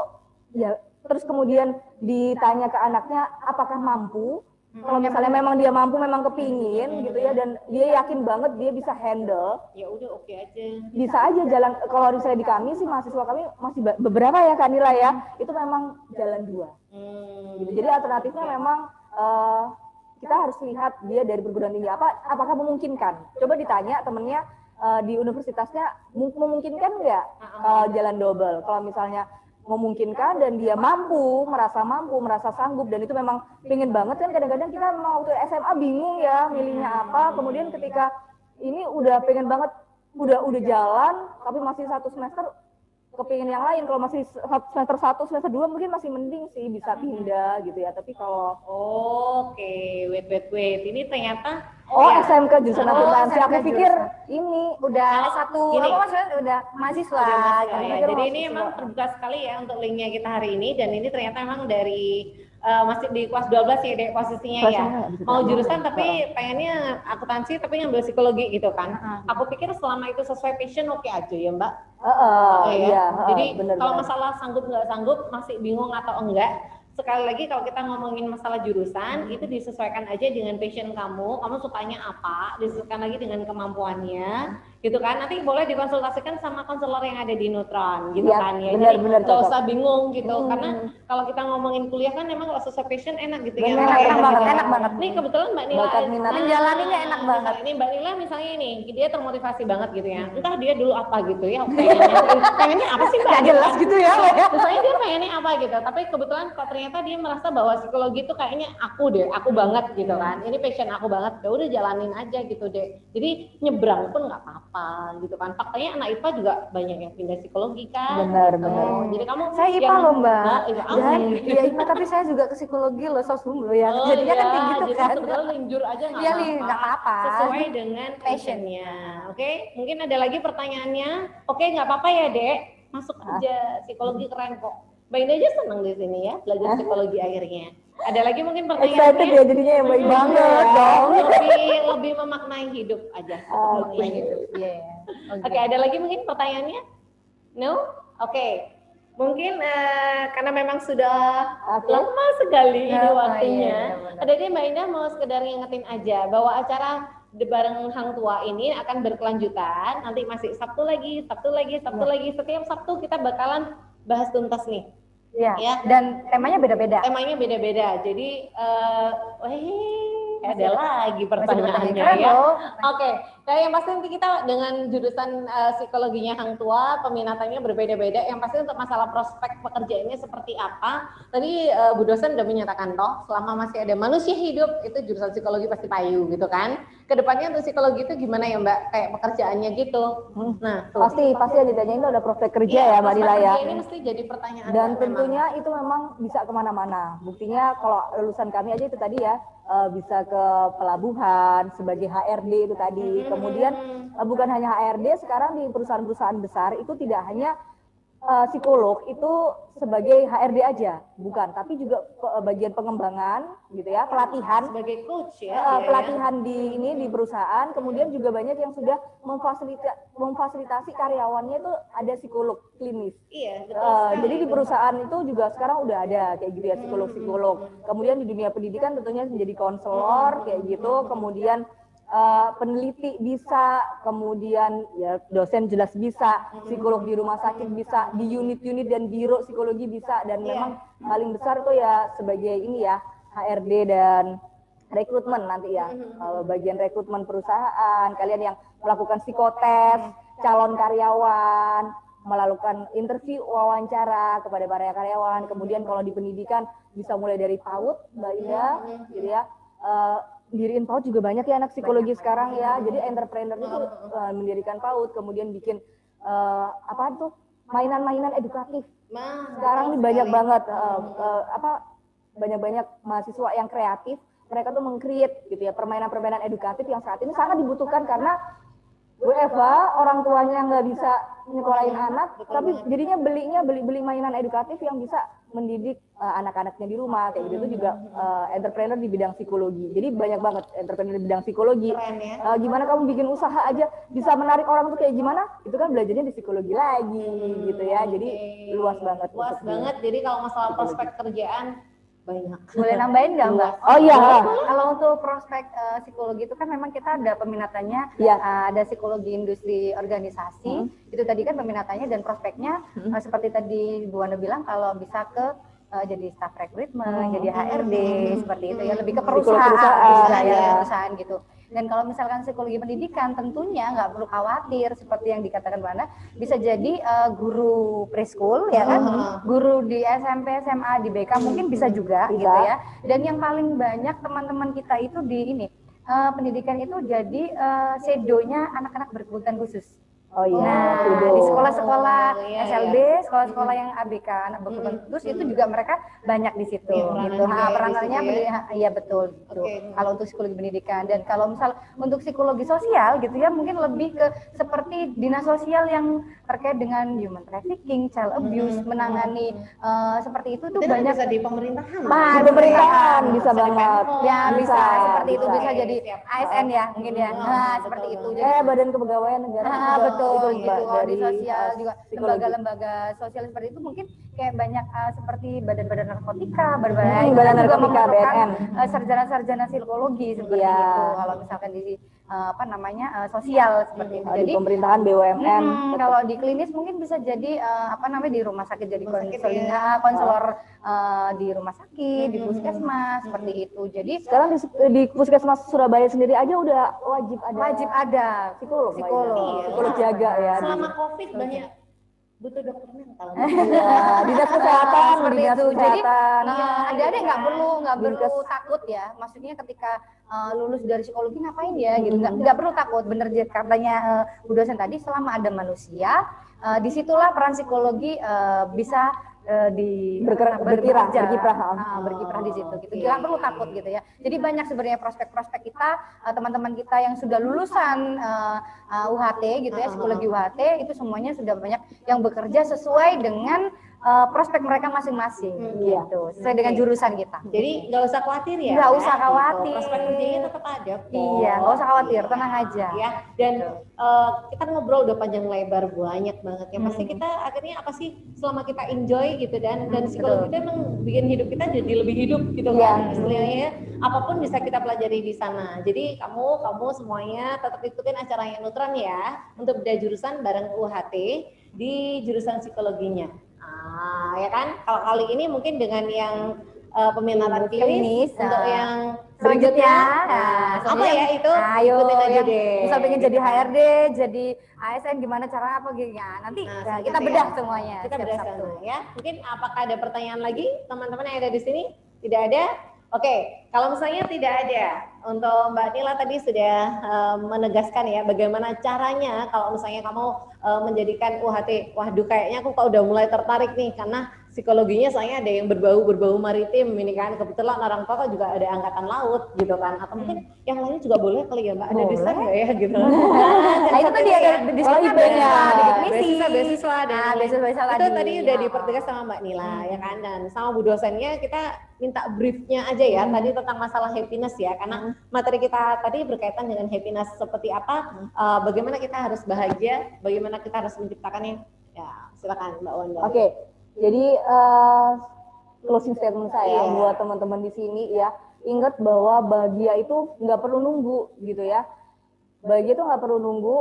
ya terus kemudian ditanya ke anaknya apakah mampu. Kalau misalnya memang dia mampu, memang kepingin gitu ya, dan dia yakin banget dia bisa handle, ya udah oke aja. Bisa aja jalan. Kalau misalnya di kami sih, mahasiswa kami masih beberapa ya Kak Nila ya, itu memang jalan 2. Gitu. Jadi alternatifnya memang kita harus lihat dia dari perguruan tinggi apa, apakah memungkinkan. Coba ditanya temennya di universitasnya, memungkinkan nggak jalan double. Kalau misalnya memungkinkan dan dia merasa sanggup, dan itu memang pengen banget kan. Kadang-kadang kita mau waktu SMA bingung ya milihnya apa, kemudian ketika ini udah pengen banget, udah jalan tapi masih 1 semester kepingin yang lain. Kalau masih semester 1, semester 2 mungkin masih mending sih bisa pindah gitu ya. Tapi kalau wait, ini ternyata SMK jurusan akuntansi. Aku pikir ini udah maksudnya udah mahasiswa. Ya. Jadi ini emang terbuka sekali ya untuk linknya kita hari ini, dan ini ternyata emang dari masih di kelas 12 ya dek posisinya ya. Mau jurusan tapi pengennya akuntansi tapi ngambil psikologi gitu kan. Aku pikir selama itu sesuai passion oke aja ya Mbak. Iya, Jadi bener, kalau bener. masalah sanggup nggak sanggup masih bingung atau enggak, sekali lagi kalau kita ngomongin masalah jurusan itu disesuaikan aja dengan passion kamu sukanya apa, disesuaikan lagi dengan kemampuannya gitu kan. Nanti boleh dikonsultasikan sama konselor yang ada di Nutron gitu Ya, kan ya. bener, Jadi bener, nggak cocok. usah bingung gitu karena kalau kita ngomongin kuliah kan emang kalau sesuai passion enak gitu ya. Bener, enak banget, gitu. enak banget. Nih kebetulan Mbak Nila Bakat minat. Menjalaninya enak banget. misalnya ini Mbak Nila misalnya ini dia termotivasi banget gitu ya. Entah dia dulu apa gitu ya, pengennya apa sih Mbak? Nggak jelas gitu ya. Misalnya dia pengennya apa gitu, tapi kebetulan kok ternyata dia merasa bahwa psikologi itu kayaknya aku banget gitu kan. Ini passion aku banget, ya udah jalanin aja gitu deh. Jadi nyebrang pun nggak apa-apa gitu kan. Faktanya anak IPA juga banyak yang pindah psikologi kan. Benar, gitu. benar. Jadi kamu Saya IPA loh Mbak. Nah, IPA apa Dan nih? iya IPA tapi saya juga ke psikologi loh, sosum loh ya. Oh, Jadinya kan kayak gitu jadi kan. sebenarnya linjur aja nggak Iya, apa-apa. nggak apa-apa. Sesuai dengan passionnya. Oke, mungkin ada lagi pertanyaannya. Oke, nggak apa-apa ya Dek. Masuk aja, psikologi keren kok. Mbak Indah aja seneng di sini ya, belajar psikologi akhirnya. Ada lagi mungkin Excited pertanyaannya? ya jadinya ya Mbak Indah. Banget dong. Lebih memaknai hidup aja. Memaknai hidup. Iya. Oke, ada lagi mungkin pertanyaannya? No? Oke. Mungkin karena memang sudah lama sekali ini waktunya. Ada deh Mbak Indah mau sekedar ngingetin aja bahwa acara bareng Hang Tua ini akan berkelanjutan. Nanti masih Sabtu lagi. Setiap Sabtu kita bakalan bahas tuntas nih. Iya. Ya. Dan temanya beda-beda. Temanya beda-beda. Jadi ada lagi pertanyaannya Keren ya. loh. Oke, nah yang pasti nanti kita dengan jurusan psikologinya Hang Tua, peminatannya berbeda-beda. Yang pasti untuk masalah prospek pekerjaannya seperti apa, tadi Bu dosen udah menyatakan toh, selama masih ada manusia hidup, itu jurusan psikologi pasti payu gitu kan. Kedepannya untuk psikologi itu gimana ya Mbak, kayak pekerjaannya gitu. Nah, tuh. Pasti yang ditanyain itu ada prospek kerja ya Mbak Nila ya. Ini mesti jadi pertanyaan. Dan Mbak, tentunya itu memang bisa kemana-mana. Buktinya kalau lulusan kami aja itu tadi ya, bisa ke pelabuhan sebagai HRD itu tadi. Kemudian bukan hanya HRD, sekarang di perusahaan-perusahaan besar itu tidak hanya psikolog itu sebagai HRD aja, bukan, tapi juga bagian pengembangan gitu ya, pelatihan sebagai coach ya. pelatihan di perusahaan. Kemudian juga banyak yang sudah memfasilitasi karyawannya itu ada psikolog klinis. Iya, betul. Jadi di perusahaan itu juga sekarang udah ada kayak gitu ya, psikolog. Kemudian di dunia pendidikan tentunya menjadi konselor kayak gitu. Kemudian peneliti bisa, kemudian ya dosen jelas bisa, psikolog di rumah sakit bisa, di unit-unit dan biro psikologi bisa, dan memang paling besar tuh ya sebagai ini ya HRD dan rekrutmen nanti ya, bagian rekrutmen perusahaan, kalian yang melakukan psikotes, calon karyawan, melakukan interview wawancara kepada para karyawan. Kemudian kalau di pendidikan bisa mulai dari PAUD, Mbak Indah, gitu ya. Diriin PAUD juga banyak ya anak psikologi sekarang ya. Jadi entrepreneur itu mendirikan PAUD, kemudian bikin apa tuh mainan-mainan edukatif. Sekarang ini banyak banget banyak mahasiswa yang kreatif. Mereka tuh meng-create gitu ya permainan-permainan edukatif yang saat ini sangat dibutuhkan karena WFH, orang tuanya nggak bisa nyekolahin anak, tapi jadinya beli mainan edukatif yang bisa mendidik anak-anaknya di rumah kayak gitu. Itu juga entrepreneur di bidang psikologi. Jadi banyak banget entrepreneur di bidang psikologi. Gimana kamu bikin usaha aja bisa menarik orang tuh kayak gimana? Itu kan belajarnya di psikologi lagi gitu ya. Jadi luas banget. Luas banget. Jadi kalau masalah prospek kerjaan banyak. Boleh nambahin nggak Mbak? Oh iya. Kalau untuk prospek psikologi itu kan memang kita ada peminatannya, ada psikologi industri organisasi. Itu tadi kan peminatannya dan prospeknya seperti tadi Bu Wanda bilang kalau bisa ke jadi staff recruitment, jadi HRD seperti itu ya, lebih ke perusahaan gitu. Dan kalau misalkan psikologi pendidikan tentunya nggak perlu khawatir seperti yang dikatakan Bu Ana, bisa jadi guru preschool ya kan, guru di SMP, SMA, di BK mungkin bisa juga gitu ya. Dan yang paling banyak teman-teman kita itu di ini pendidikan itu jadi shadow-nya anak-anak berkebutuhan khusus. Oh iya, Nah, Kudo. di sekolah-sekolah iya, SLB, sekolah-sekolah yang ABK, anak berkebutuhan khusus itu juga mereka banyak di situ. Iya, peranan Gitu. juga ya di Peranannya situ ya. iya betul. Gitu. Oke. Kalau untuk psikologi pendidikan dan kalau misal untuk psikologi sosial gitu ya mungkin lebih ke seperti dinas sosial yang terkait dengan human trafficking, child abuse, menangani seperti itu tuh Itu kan banyak bisa di pemerintahan. Di pemerintahan bisa di banget. Pemkot. ya bisa seperti itu bisa. bisa jadi Siap. ASN ya mungkin ya. Nah, seperti itu. Jadi Badan kepegawaian negara juga betul itu gitu kalau di dari sosial juga psikologi. lembaga-lembaga sosial seperti itu mungkin kayak banyak seperti badan-badan narkotika, Badan itu kan juga narkotika, memerlukan BNN. Sarjana-sarjana psikologi seperti Iya. itu kalau misalkan di sosial seperti itu. Di Jadi pemerintahan BUMN. kalau di klinis mungkin bisa jadi di rumah sakit jadi Rumah sakit konseling, ya. konselor di rumah sakit, di puskesmas seperti itu. Jadi Sekarang di Puskesmas Surabaya sendiri aja udah wajib ada psikolog. psikolog jaga ya. Selama COVID banyak butuh dokter mental. Iya, dinas kesehatan, Seperti dinas itu. Jadi kesehatan. adik-adik nggak perlu Dinkes. takut ya. Maksudnya ketika lulus dari psikologi ngapain ya gitu. Nggak perlu takut. Bener katanya Bu dosen tadi, selama ada manusia, disitulah peran psikologi bisa Berkiprah di situ gitu. Jangan perlu takut gitu ya. Jadi banyak sebenarnya prospek-prospek kita, teman-teman kita yang sudah lulusan UHT gitu ya, psikologi UHT itu semuanya sudah banyak yang bekerja sesuai dengan prospek mereka masing-masing gitu, sesuai dengan jurusan kita. Jadi nggak usah khawatir ya. Nggak usah khawatir. Prospek kerjanya tetap ada kok. Iya, nggak usah khawatir, tenang aja. Ya, dan kita ngobrol udah panjang lebar banyak banget ya. Pasti kita akhirnya apa sih selama kita enjoy gitu dan psikologi itu emang bikin hidup kita jadi lebih hidup gitu kan. Istilahnya ya, apapun bisa kita pelajari di sana. Jadi kamu semuanya tetap ikutin acaranya Nutron ya untuk beda jurusan bareng UHT di jurusan psikologinya. Ya kan? Kalau kali ini mungkin dengan yang peminatan klinis untuk yang selanjutnya apa ya itu? Ayo ikutin aja deh. Bisa pengen jadi HRD, jadi ASN gimana cara apa gitu ya. Nanti kita bedah semuanya. Kita bedah sana ya. Mungkin apakah ada pertanyaan lagi teman-teman yang ada di sini? Tidak ada? Oke, kalau misalnya tidak ada, untuk Mbak Nila tadi sudah menegaskan ya bagaimana caranya kalau misalnya kamu menjadikan UHT, waduh kayaknya aku kok udah mulai tertarik nih karena psikologinya soalnya ada yang berbau maritim ini kan, kebetulan orang tua juga ada angkatan laut gitu kan, atau mungkin yang lainnya juga boleh kali ya Mbak, ada desain nggak ya gitu. Nah itu tadi ada desainnya beasiswa dan itu tadi udah dipertegas sama Mbak Nila ya kan, dan sama Bu dosennya kita minta briefnya aja ya tadi tentang masalah happiness ya, karena materi kita tadi berkaitan dengan happiness seperti apa, bagaimana kita harus bahagia, bagaimana kita harus menciptakannya. Ya silakan Mbak Wanda. Oke. Jadi closing statement saya buat teman-teman di sini ya, ingat bahwa bahagia itu nggak perlu nunggu gitu ya. Bahagia itu nggak perlu nunggu,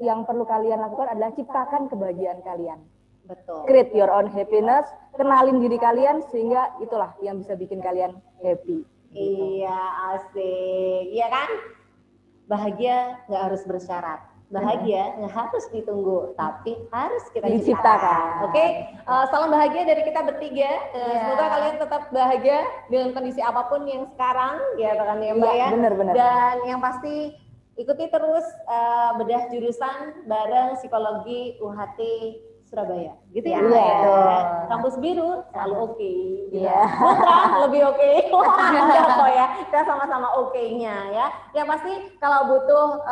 yang perlu kalian lakukan adalah ciptakan kebahagiaan kalian. Betul. Create your own happiness, kenalin diri kalian sehingga itulah yang bisa bikin kalian happy. Iya asik, iya kan? Bahagia nggak harus bersyarat. Bahagia nggak harus ditunggu, tapi harus kita ciptakan. Oke, salam bahagia dari kita bertiga. Semoga kalian tetap bahagia dengan kondisi apapun yang sekarang, ya kan ya Mbak ya. Benar-benar. Dan yang pasti ikuti terus bedah jurusan bareng psikologi UHT Surabaya, gitu ya. Kampus biru selalu oke. Putra lebih oke. Apa ya? Kita sama-sama oke-nya ya. Yang pasti kalau butuh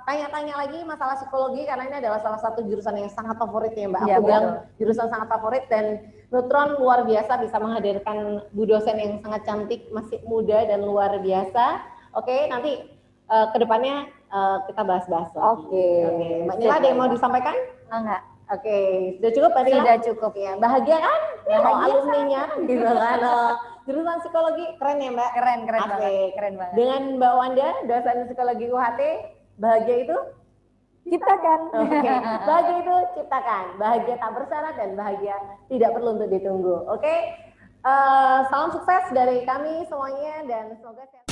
tanya-tanya lagi masalah psikologi, karena ini adalah salah satu jurusan yang sangat favorit ya Mbak. Aku bilang jurusan sangat favorit, dan Nutron luar biasa bisa menghadirkan Bu dosen yang sangat cantik, masih muda dan luar biasa. Oke, nanti kedepannya kita bahas-bahas lagi. Oke. Mbak Nila ada yang mau disampaikan? Enggak. Oke, sudah cukup Mbak Nila? Sudah cukup ya. Bahagia kan? Alumninya gitu kan. Jurusan psikologi keren ya Mbak? Keren banget. Dengan Mbak Wanda, dosen psikologi UHT, bahagia itu ciptakan. Bahagia itu ciptakan. Bahagia tak bersyarat dan bahagia tidak perlu untuk ditunggu. Oke. Salam sukses dari kami semuanya dan semoga sehat.